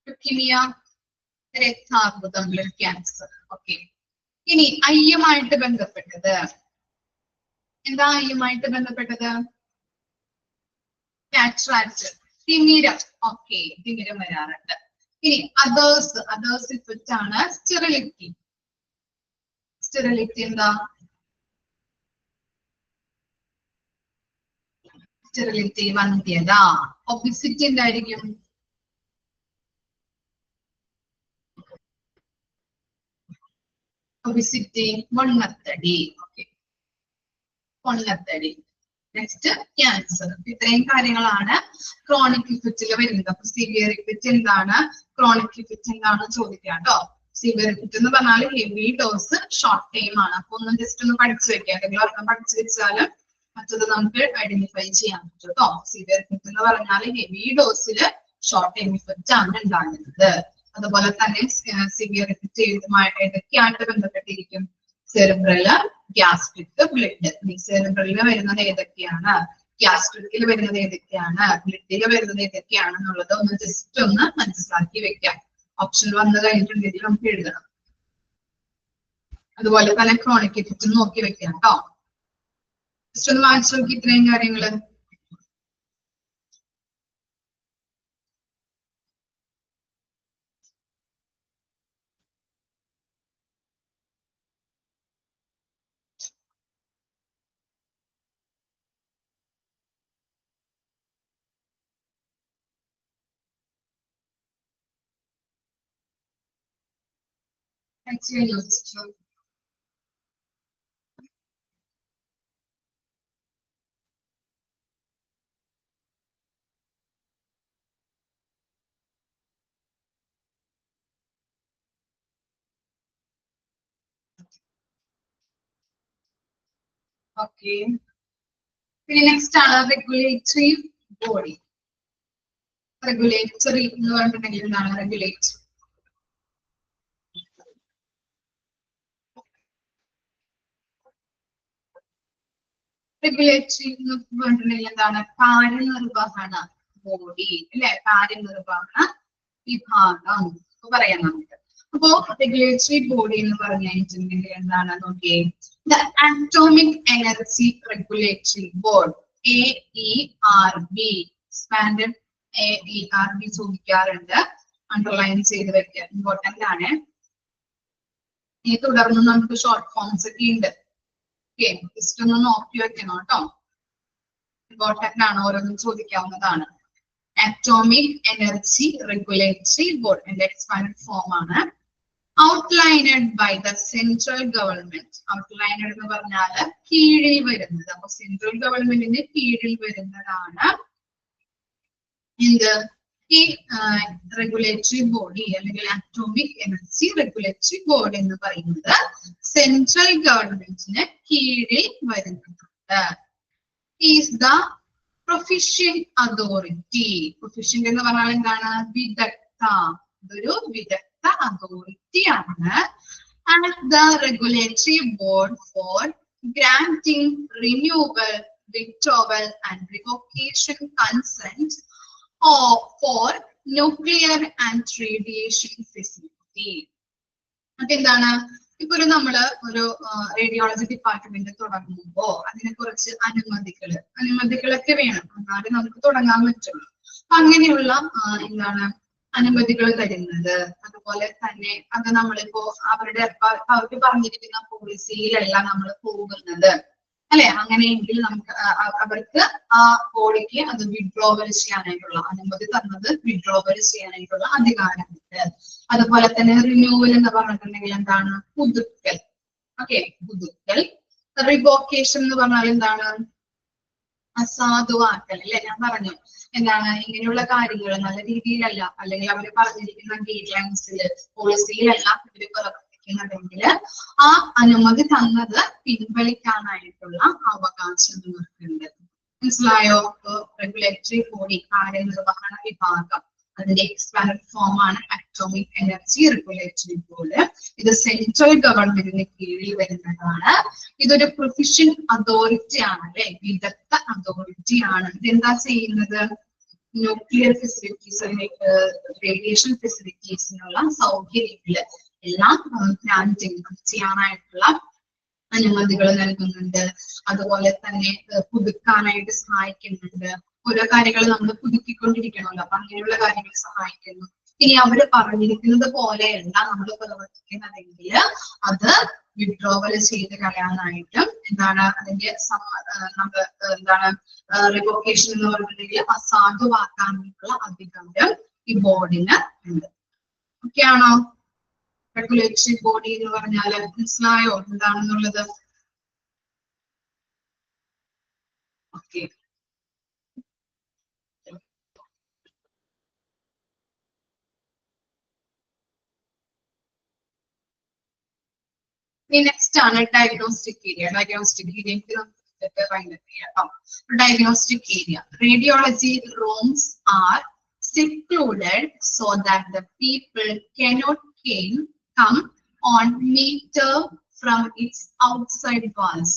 ലുക്കീമിയ രക്താർബുദം, ബ്ലഡ് ക്യാൻസർ. ഓക്കെ, ഇനി ഐയുമായിട്ട് ബന്ധപ്പെട്ടത് എന്താ? ഐയുമായിട്ട് ബന്ധപ്പെട്ടത് കാറ്ററാക്ട്, തിമിരം. ഓക്കെ, തിമിരം വരാറുണ്ട്. ഇനി അതേഴ്സ് ഇഫക്റ്റ് ആണ് സ്റ്റെറിലിറ്റി. സ്റ്റെറിലിറ്റി എന്താ? സ്റ്റെറിലിറ്റി വന്ധ്യത. ഒബിസിറ്റി എന്തായിരിക്കും? ഒബിസിറ്റി പൊണ്ണത്തടി. ഓക്കെ, പൊണ്ണത്തടി. Next cancer. ഇത്രയും കാര്യങ്ങളാണ് ക്രോണിക് ഇഫക്റ്റിൽ വരുന്നത്. അപ്പൊ സിവിയർ ഇഫക്റ്റ് എന്താണ്, ക്രോണിക് ഇഫക്റ്റ് എന്താണ് ചോദിക്കാം കേട്ടോ. സിവിയർ ഇഫക്റ്റ് എന്ന് പറഞ്ഞാൽ ഹെവി ഡോസ് ഷോർട്ട് ടൈം ആണ്. അപ്പൊ ഒന്ന് ജസ്റ്റ് ഒന്ന് പഠിച്ചു വെക്കാം. എന്തെങ്കിലും അർത്ഥം പഠിച്ചു വെച്ചാലും മറ്റത് നമുക്ക് ഐഡന്റിഫൈ ചെയ്യാൻ പറ്റും കേട്ടോ. സിവിയർ എഫക്ട് എന്ന് പറഞ്ഞാൽ ഹെവി ഡോസിൽ ഷോർട്ട് ടൈം ഇഫക്റ്റ് ആണ് ഉണ്ടാകുന്നത്. അതുപോലെ തന്നെ സിവിയർ എഫക്ട് ഏതൊക്കെയായിട്ട് ബന്ധപ്പെട്ടിരിക്കും? Cerebral, gastric, blood. സെറിബ്രലില് വരുന്നത് ഏതൊക്കെയാണ്, ഗ്യാസ്ട്രിക്കിൽ വരുന്നത് ഏതൊക്കെയാണ്, ബ്ലഡിൽ വരുന്നത് ഏതൊക്കെയാണെന്നുള്ളത് ഒന്ന് ജസ്റ്റ് ഒന്ന് മനസ്സിലാക്കി വെക്കാം. ഓപ്ഷൻ വന്നു കഴിഞ്ഞിട്ടുണ്ടെങ്കിൽ നമുക്ക് എഴുതണം. അതുപോലെ തന്നെ ക്രോണിക് എഫക്റ്റ് നോക്കി വെക്കാം കേട്ടോ. ജസ്റ്റ് ഒന്ന് വായിച്ചു നോക്കി ഇത്രയും കാര്യങ്ങള്. ഓക്കെ, പിന്നെ നെക്സ്റ്റ് ആണ് റെഗുലേറ്ററി ബോഡി. റെഗുലേറ്ററി എന്ന് പറഞ്ഞിട്ടുണ്ടെങ്കിൽ എന്താണ് റെഗുലേറ്ററി? റെഗുലേറ്ററി എന്ന് പറഞ്ഞിട്ടുണ്ടെങ്കിൽ എന്താണ്? കാര്യനിർവഹണ ബോഡി അല്ലെ, കാര്യനിർവഹണ വിഭാഗം പറയാം നമുക്ക്. അപ്പോ റെഗുലേറ്ററി ബോഡി എന്ന് പറഞ്ഞു കഴിഞ്ഞിട്ടുണ്ടെങ്കിൽ എന്താണ് നോക്കിയേ, the atomic energy regulatory board, AERB. Standard AERB ചോദിക്കാറുണ്ട്, അണ്ടർലൈൻ ചെയ്ത് വെക്കുക, ഇമ്പോർട്ടന്റ് ആണ്. ഇനി തുടർന്ന് നമുക്ക് ഷോർട്ട് ഫോംസ് ഒക്കെ ഉണ്ട്. ജസ്റ്റ് ഒന്ന് നോക്കി വെക്കണം കേട്ടോ, ഇമ്പോർട്ടന്റ് ആണ്, ഓരോന്നും ചോദിക്കാവുന്നതാണ്. അറ്റോമിക് എനർജി റെഗുലേറ്ററി ബോർഡ് എന്റെ എക്സ്പാൻഡ് ഫോം ആണ്. ഔട്ട്ലൈനഡ് ബൈ ദ സെൻട്രൽ ഗവൺമെന്റ്. ഔട്ട്ലൈനഡ് എന്ന് പറഞ്ഞാൽ കീഴിൽ വരുന്നത്. അപ്പൊ സെൻട്രൽ ഗവൺമെന്റിന്റെ കീഴിൽ വരുന്നതാണ് എന്ത്? ഈ റെഗുലേറ്ററി ബോഡി അല്ലെങ്കിൽ അറ്റോമിക് എനർജി റെഗുലേറ്ററി ബോർഡ് എന്ന് പറയുന്നത് സെൻട്രൽ ഗവൺമെന്റിന് കീഴിൽ വരുന്നുണ്ട്. Is the proficient authority. Proficient എന്ന് പറഞ്ഞാൽ എന്താണ്? വിദഗ്ധ. ഇതൊരു വിദഗ്ധ അതോറിറ്റി ആണ്. And the regulatory board for granting renewal, withdrawal and revocation consent for nuclear and radiation facility. അതെന്താണ്? ഇപ്പൊ നമ്മള് ഒരു റേഡിയോളജി ഡിപ്പാർട്ട്മെന്റ് തുടങ്ങുമ്പോ അതിനെ കുറിച്ച് അനുമതികളൊക്കെ വേണം, എന്നാലും നമുക്ക് തുടങ്ങാൻ പറ്റുള്ളൂ. അപ്പൊ അങ്ങനെയുള്ള എന്താണ് അനുമതികൾ തരുന്നത്. അതുപോലെ തന്നെ അത് നമ്മളിപ്പോ അവർക്ക് പറഞ്ഞിരിക്കുന്ന പോളിസിയിലല്ല നമ്മൾ പോകുന്നത് അല്ലെ. അങ്ങനെയെങ്കിൽ നമുക്ക് അവർക്ക് ആ ബോഡിക്ക് അത് വിഡ്രോവൽ ചെയ്യാനായിട്ടുള്ള അനുമതി തന്നത്, വിഡ്രോവൽ ചെയ്യാനായിട്ടുള്ള അധികാരമുണ്ട്. അതുപോലെ തന്നെ റിന്യൂവൽ എന്ന് പറഞ്ഞിട്ടുണ്ടെങ്കിൽ എന്താണ്? പുതുക്കൽ. ഓക്കെ, പുതുക്കൽ. റിവോക്കേഷൻ എന്ന് പറഞ്ഞാൽ എന്താണ്? അസാധുവാക്കൽ അല്ലെ. ഞാൻ പറഞ്ഞു എന്താണ്, ഇങ്ങനെയുള്ള കാര്യങ്ങൾ നല്ല രീതിയിലല്ല അല്ലെങ്കിൽ അവർ പറഞ്ഞിരിക്കുന്ന ഗൈഡ് ലൈൻസിൽ പോളിസിയിലല്ല ഇവര് പ്രവർത്തിക്കുന്നതെങ്കിൽ ആ അനുമതി തന്നത് പിൻവലിക്കാനായിട്ടുള്ള അവകാശം ഇവർക്കുണ്ട്. മനസ്സിലായോ? റെഗുലേറ്ററി ബോഡി, കാര്യനിർവഹണ വിഭാഗം, അതിന്റെ എക്സ്പാൻഡ് ഫോം ആണ് അറ്റോമിക് എനർജി റെഗുലേറ്ററി ബോർഡ്. ഇത് സെൻട്രൽ ഗവൺമെന്റിന് കീഴിൽ വരുന്നതാണ്. ഇതൊരു പ്രൊഫിഷ്യന്റ് അതോറിറ്റി ആണ് അല്ലെ, വിദഗ്ധ അതോറിറ്റി ആണ്. ഇതെന്താ ചെയ്യുന്നത്? ന്യൂക്ലിയർ ഫെസിലിറ്റീസ്, റേഡിയേഷൻ ഫെസിലിറ്റീസിനുള്ള സൗകര്യങ്ങള് എല്ലാം ഗ്രാന്റിംഗ് ചെയ്യാനായിട്ടുള്ള അനുമതികൾ നൽകുന്നുണ്ട്. അതുപോലെ തന്നെ പുതുക്കാനായിട്ട് സഹായിക്കുന്നുണ്ട്. ഓരോ കാര്യങ്ങൾ നമ്മൾ പുതുക്കിക്കൊണ്ടിരിക്കണമല്ലോ, അപ്പൊ അങ്ങനെയുള്ള കാര്യങ്ങൾ സഹായിക്കുന്നു. ഇനി അവര് പറഞ്ഞിരിക്കുന്നത് പോലെയല്ല നമ്മൾ പ്രവർത്തിക്കുന്നതെങ്കിൽ അത് വിഡ്രോവൽ ചെയ്ത് കളയാനായിട്ടും എന്താണ് അതിന്റെ നമ്മൾ എന്താണ് റിവോക്കേഷൻ എന്ന് പറഞ്ഞിട്ടുണ്ടെങ്കിൽ അസാധുവാക്കാനുള്ള അധികാരം ഈ ബോർഡിന് ഉണ്ട്. ഓക്കെ ആണോ? റെഗുലേറ്ററി ബോഡി എന്ന് പറഞ്ഞാൽ മനസ്സിലായോ എന്താണെന്നുള്ളത്? ഓക്കെ, നെക്സ്റ്റ് ആണ് ഡയഗ്നോസ്റ്റിക് ഏരിയ. ഡയഗ്നോസ്റ്റിക് ഏരിയക്ക് ഇതൊക്കെ ഫൈൻഡപ്പ് ചെയ്യാം. Diagnostic area, radiology rooms R secluded so that the people cannot come on meter from its outside walls.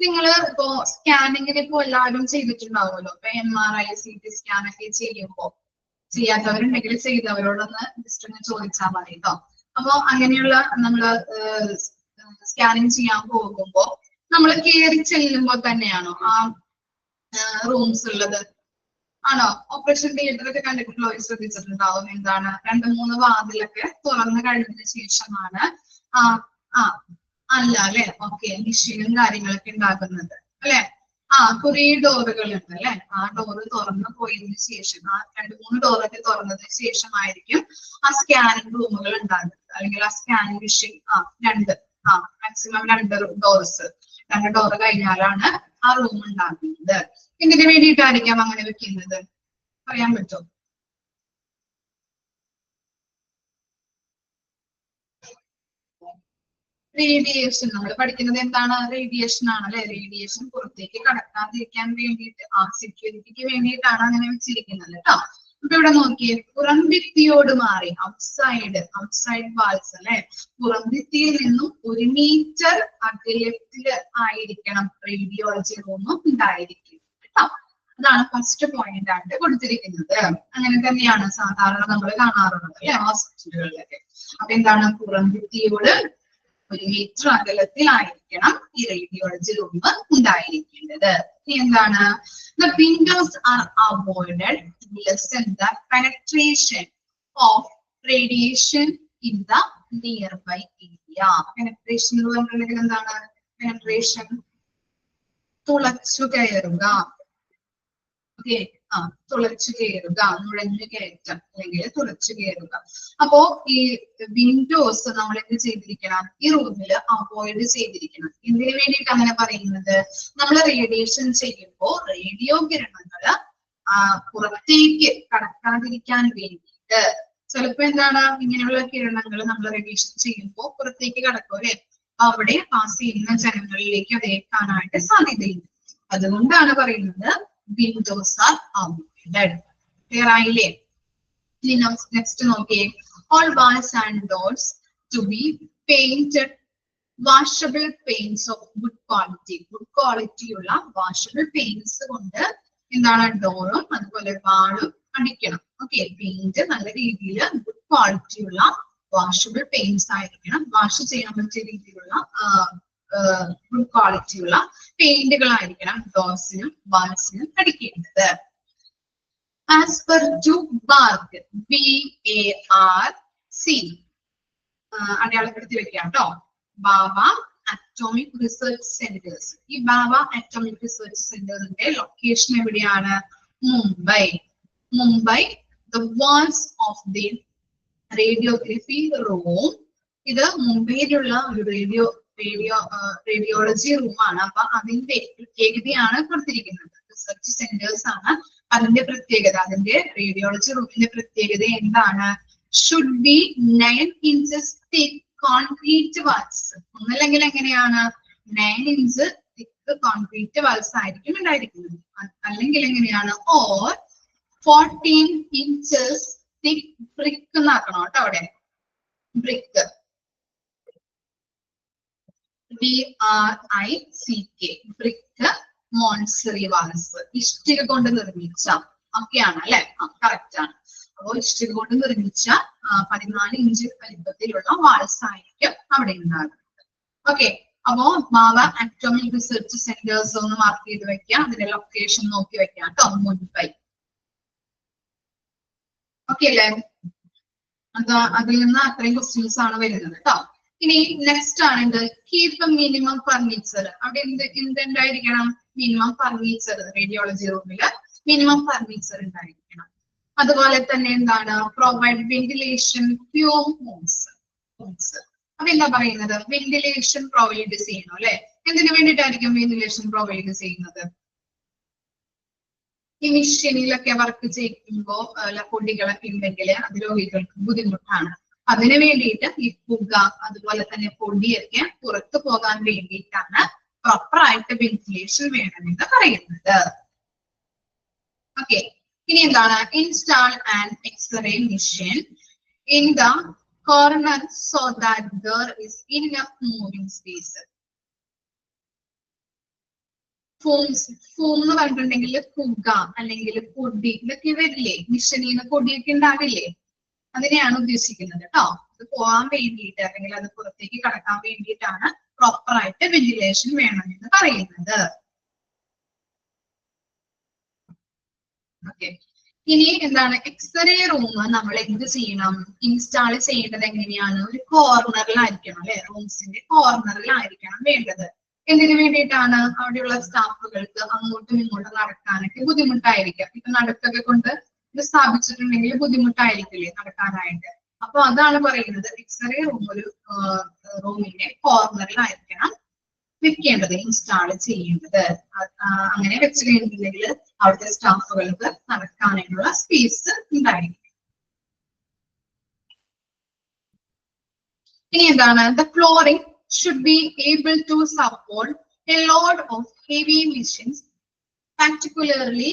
നിങ്ങൾ ഇപ്പോ സ്കാനിങ്ങിന് ഇപ്പോ എല്ലാവരും ചെയ്തിട്ടുണ്ടാവുമല്ലോ. ഇപ്പൊ MRI CT സ്കാൻ ഒക്കെ ചെയ്യുമ്പോ ചെയ്യാത്തവരുണ്ടെങ്കിൽ ചെയ്തവരോടൊന്ന് ജസ്റ്റ് ഒന്ന് ചോദിച്ചാൽ മതി കേട്ടോ. അപ്പൊ അങ്ങനെയുള്ള നമ്മള് സ്കാനിങ് ചെയ്യാൻ പോകുമ്പോ നമ്മൾ കയറി ചെല്ലുമ്പോ തന്നെയാണോ ആ റൂംസ് ഉള്ളത്? ആണോ? ഓപ്പറേഷൻ തിയേറ്റർ ഒക്കെ കണ്ടിട്ടുള്ളോ? ശ്രദ്ധിച്ചിട്ടുണ്ടാവും. എന്താണ് 2-3 വാതിലൊക്കെ തുറന്നു കഴിഞ്ഞതിന് ശേഷമാണ് അല്ല അല്ലെ, ഓക്കെ, മെഷീനും കാര്യങ്ങളൊക്കെ ഉണ്ടാകുന്നത് അല്ലെ. കുറെ ഡോറുകൾ ഉണ്ട് അല്ലെ. ആ ഡോറ് തുറന്നു പോയതിനു ശേഷം, ആ 2-3 ഡോറൊക്കെ തുറന്നതിന് ശേഷമായിരിക്കും ആ സ്കാനിങ് റൂമുകൾ ഉണ്ടാകുന്നത്. അല്ലെങ്കിൽ ആ scanning machine maximum 2 doors, 2 door കഴിഞ്ഞാലാണ് ആ റൂം ഉണ്ടാകുന്നത്. എന്തിനു വേണ്ടിയിട്ടായിരിക്കാം അങ്ങനെ വെക്കുന്നത്? പറയാൻ പറ്റുമോ? റേഡിയേഷൻ, നമ്മൾ പഠിക്കുന്നത് എന്താണ്? റേഡിയേഷൻ ആണ് അല്ലെ. റേഡിയേഷൻ പുറത്തേക്ക് കടക്കാതിരിക്കാൻ വേണ്ടിയിട്ട്, സെക്യൂരിറ്റിക്ക് വേണ്ടിയിട്ടാണ് അങ്ങനെ വെച്ചിരിക്കുന്നത് കേട്ടോ. അപ്പൊ ഇവിടെ നോക്കിയേ, പുറംഭിത്തിയോട് മാറി, ഔട്ട്സൈഡ് വാൾസ് അല്ലെ, പുറംഭിത്തിയിൽ നിന്നും 1 മീറ്റർ അകലത്തില് ആയിരിക്കണം റേഡിയോളജി റൂം ഉണ്ടായിരിക്കും കേട്ടോ. അതാണ് ഫസ്റ്റ് പോയിന്റ് ആയിട്ട് കൊടുത്തിരിക്കുന്നത്. അങ്ങനെ തന്നെയാണ് സാധാരണ നമ്മൾ കാണാറുള്ളത് അല്ലെ ഹോസ്പിറ്റലുകളിലൊക്കെ. അപ്പൊ എന്താണ്? പുറംഭിത്തിയോട് 1 മീറ്റർ അകലത്തിലായിരിക്കണം ഈ റേഡിയോളജി റൂം ഉണ്ടായിരിക്കേണ്ടത്. എന്താണ്? The windows are avoided to lessen the penetration of radiation in the nearby area. Penetration എന്ന് പറഞ്ഞിട്ടുണ്ടെങ്കിൽ എന്താണ്? Penetration തുളച്ചു കയറുക. ഓക്കെ, തുളച്ചു കയറുക, നുഴഞ്ഞു കയറ്റം അല്ലെങ്കിൽ തുളച്ചു കയറുക. അപ്പോ ഈ വിൻഡോസ് നമ്മൾ എന്ത് ചെയ്തിരിക്കണം? ഈ റൂമിൽ അവോയ്ഡ് ചെയ്തിരിക്കണം. എന്തിനു വേണ്ടിയിട്ട് അങ്ങനെ പറയുന്നത്? നമ്മൾ റേഡിയേഷൻ ചെയ്യുമ്പോൾ റേഡിയോ കിരണങ്ങള് പുറത്തേക്ക് കടക്കാതിരിക്കാൻ വേണ്ടിയിട്ട്. ചിലപ്പോ എന്താണ്, ഇങ്ങനെയുള്ള കിരണങ്ങൾ നമ്മൾ റേഡിയേഷൻ ചെയ്യുമ്പോൾ പുറത്തേക്ക് കടക്കും അല്ലെ. അവിടെ പാസ് ചെയ്യുന്ന ജനങ്ങളിലേക്ക് അത് ഏൽക്കാനായിട്ട് സാധ്യതയില്ല. അതുകൊണ്ടാണ് പറയുന്നത് വിൻഡോസ് ആർ avoided. ക്ലിയർ ആയില്ലേ? നെക്സ്റ്റ് നോക്കിയേ, all walls and doors to be painted washable paints of good quality. Good quality ഉള്ള വാഷബിൾ പെയിന്റ്സ് കൊണ്ട് എന്താണ് ഡോറും അതുപോലെ വാളും അടിക്കണം. ഓക്കെ, പെയിന്റ് നല്ല രീതിയിൽ ഗുഡ് ക്വാളിറ്റി ഉള്ള വാഷബിൾ പെയിന്റ്സ് ആയിരിക്കണം. വാഷ് ചെയ്യാൻ പറ്റിയ രീതിയിലുള്ള ഗുഡ് ക്വാളിറ്റി ഉള്ള പെയിന്റുകളായിരിക്കണം ഡോർസിനും വാൾസിനും അടിക്കേണ്ടത്. ആസ് പെർ ബാർക്ക്, BARC, അടയാളപ്പെടുത്തി വെക്കാം കേട്ടോ. Bhabha atomic research centres. ഈ ബാബ അറ്റോമിക് റിസർച്ച് സെന്ററിന്റെ ലൊക്കേഷൻ എവിടെയാണ്? Mumbai. The walls of the radiography room. ഇത് മുംബൈയിലുള്ള ഒരു റേഡിയോളജി റൂമാണ്. അപ്പൊ അതിന്റെ പ്രത്യേകതയാണ് കൊടുത്തിരിക്കുന്നത്. റിസർച്ച് സെന്റേഴ്സ് ആണ് അതിന്റെ പ്രത്യേകത. അതിന്റെ റേഡിയോളജി റൂമിന്റെ പ്രത്യേകത എന്താണ്? Should be 9 inches thick concrete walls. ഒന്നല്ലെങ്കിൽ എങ്ങനെയാണ്? 9 inch thick concrete walls ആയിരിക്കും ഉണ്ടായിരിക്കുന്നത്. അല്ലെങ്കിൽ എങ്ങനെയാണ്? ഓർ 14 inches thick brick എന്നാക്കണം കേട്ടോ. അവിടെ ബ്രിക്ക്, BRICK, ബ്രിക്ക് മോൺസറി വാൾസ്. ഇഷ്ടിക കൊണ്ട് നിർമ്മിച്ച, ഒക്കെയാണ് അല്ലെ. കറക്റ്റ് ആണ്. അപ്പോ ഇഷ്ടിക കൊണ്ട് നിർമ്മിച്ച 14 ഇഞ്ച് വലിപ്പത്തിലുള്ള വാൾസ് ആയിരിക്കും അവിടെ ഉണ്ടാകുന്നത്. ഓക്കെ, അപ്പോ ബാബ അറ്റോമിക് റിസർച്ച് സെന്റേഴ്സ് ഒന്ന് മാർക്ക് ചെയ്ത് വെക്കാം. അതിന്റെ ലൊക്കേഷൻ നോക്കി വെക്കാം കേട്ടോ. മുംബൈ. ഓക്കെ അല്ലേ? അതിൽ നിന്ന് അത്രയും ക്വസ്റ്റ്യൻസ് ആണ് വരുന്നത് കേട്ടോ. ഇനി നെക്സ്റ്റ് ആണ് എന്ത്? Keep minimum furniture. അവിടെ എന്തുണ്ടായിരിക്കണം? Minimum furniture. റേഡിയോളജി റൂമില് മിനിമം ഫർണിച്ചർ ഉണ്ടായിരിക്കണം. അതുപോലെ തന്നെ എന്താണ്? Provide ventilation pure homes. അപ്പൊ എന്താ പറയുന്നത്? വെന്റിലേഷൻ പ്രൊവൈഡ് ചെയ്യണം അല്ലെ. എന്തിനു വേണ്ടിയിട്ടായിരിക്കും വെന്റിലേഷൻ പ്രൊവൈഡ് ചെയ്യുന്നത്? ഈ മെഷീനിലൊക്കെ വർക്ക് ചെയ്യുമ്പോ പൊടികളൊക്കെ ഉണ്ടെങ്കിൽ അത് രോഗികൾക്ക് ബുദ്ധിമുട്ടാണ്. അതിനു വേണ്ടിയിട്ട് ഈ പുക അതുപോലെ തന്നെ പൊടിയൊക്കെ പുറത്തു പോകാൻ വേണ്ടിയിട്ടാണ് പ്രോപ്പർ ആയിട്ട് വെന്റിലേഷൻ വേണമെന്ന് പറയുന്നത്. ഓക്കെ, ഇനി എന്താണ്? Install and X-ray machine in the corner so that there is enough moving space. Fume എന്ന് പറഞ്ഞിട്ടുണ്ടെങ്കിൽ പുക അല്ലെങ്കിൽ പൊടി ഇതൊക്കെ വരില്ലേ, മിഷനിൽ നിന്ന് പൊടിയൊക്കെ ഉണ്ടാവില്ലേ, അതിനെയാണ് ഉദ്ദേശിക്കുന്നത് കേട്ടോ. അത് പോകാൻ വേണ്ടിയിട്ട് അല്ലെങ്കിൽ അത് പുറത്തേക്ക് കടക്കാൻ വേണ്ടിയിട്ടാണ് പ്രോപ്പർ ആയിട്ട് വെന്റിലേഷൻ വേണമെന്ന് പറയുന്നത്. ഓക്കെ, ഇനി എന്താണ്? എക്സ്റേ റൂം നമ്മൾ എന്ത് ചെയ്യണം? ഇൻസ്റ്റാൾ ചെയ്യേണ്ടത് എങ്ങനെയാണ്? ഒരു കോർണറിലായിരിക്കണം അല്ലെ, റൂംസിന്റെ കോർണറിലായിരിക്കണം വേണ്ടത്. എന്തിനു വേണ്ടിയിട്ടാണ്? അവിടെയുള്ള സ്റ്റാഫുകൾക്ക് അങ്ങോട്ടും ഇങ്ങോട്ടും നടക്കാനൊക്കെ ബുദ്ധിമുട്ടായിരിക്കാം. ഇപ്പൊ നടുക്കൊക്കെ കൊണ്ട് ഇത് സ്ഥാപിച്ചിട്ടുണ്ടെങ്കിൽ ബുദ്ധിമുട്ടായിരിക്കില്ലേ നടക്കാനായിട്ട്. അപ്പൊ അതാണ് പറയുന്നത്, എക്സ്റേ റൂം ഒരു റൂമിന്റെ കോർണറിലായിരിക്കണം വെക്കേണ്ടത്, ഇൻസ്റ്റാൾ ചെയ്യേണ്ടത്. അങ്ങനെ വെച്ച് കഴിഞ്ഞിട്ടുണ്ടെങ്കിൽ അവിടുത്തെ സ്റ്റാഫുകൾക്ക് നടക്കാനുള്ള സ്പേസ് ഉണ്ടായിരിക്കും. ഇനി എന്താണ്? The flooring should be able to support a load of heavy machines, particularly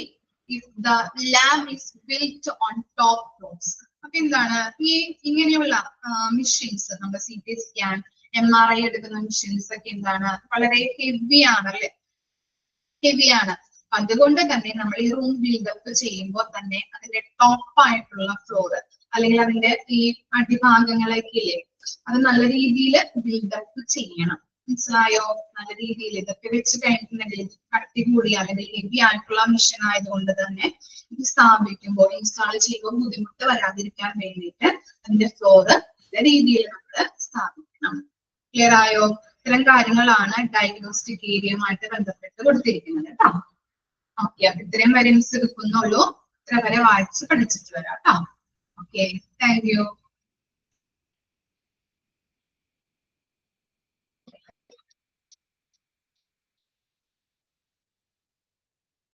if the lab is built on top floors. അപ്പൊ എന്താണ്? ഈ ഇങ്ങനെയുള്ള മെഷീൻസ്, നമ്മുടെ CT സ്കാൻ, MRI എടുക്കുന്ന മെഷീൻസ് ഒക്കെ എന്താണ്? വളരെ ഹെവി ആണല്ലേ, ഹെവിയാണ്. അതുകൊണ്ട് തന്നെ നമ്മൾ ഈ റൂം ബിൽഡപ്പ് ചെയ്യുമ്പോൾ തന്നെ അതിന്റെ ടോപ്പ് ആയിട്ടുള്ള ഫ്ലോർ അല്ലെങ്കിൽ അതിന്റെ ഈ അടിഭാഗങ്ങളൊക്കെ ഇല്ലേ, അത് നല്ല രീതിയിൽ ബിൽഡപ്പ് ചെയ്യണം. മനസ്സിലായോ? നല്ല രീതിയിൽ ഇതൊക്കെ വെച്ച് കഴിഞ്ഞിട്ടുണ്ടെങ്കിൽ കട്ടി കൂടി അല്ലെങ്കിൽ ഹെവി ആയിട്ടുള്ള മെഷീൻ ആയതുകൊണ്ട് തന്നെ ഇത് സ്ഥാപിക്കുമ്പോൾ, ഇൻസ്റ്റാൾ ചെയ്യുമ്പോൾ ബുദ്ധിമുട്ട് വരാതിരിക്കാൻ വേണ്ടിയിട്ട് അതിന്റെ ഫ്ലോർ നല്ല രീതിയിൽ നമ്മൾ സ്ഥാപിക്കണം. ക്ലിയർ ആയോ? ഇത്തരം കാര്യങ്ങളാണ് ഡയഗ്നോസ്റ്റിക് ഏരിയയുമായിട്ട് ബന്ധപ്പെട്ട് കൊടുത്തിരിക്കുന്നത് കേട്ടോ. ഓക്കെ, അപ്പൊ ഇത്രയും വരെ മിസ് എടുക്കുന്നുള്ളൂ. ഇത്ര വരെ വായിച്ച് പഠിച്ചിട്ട് വരാം കേട്ടോ. Okay, thank you.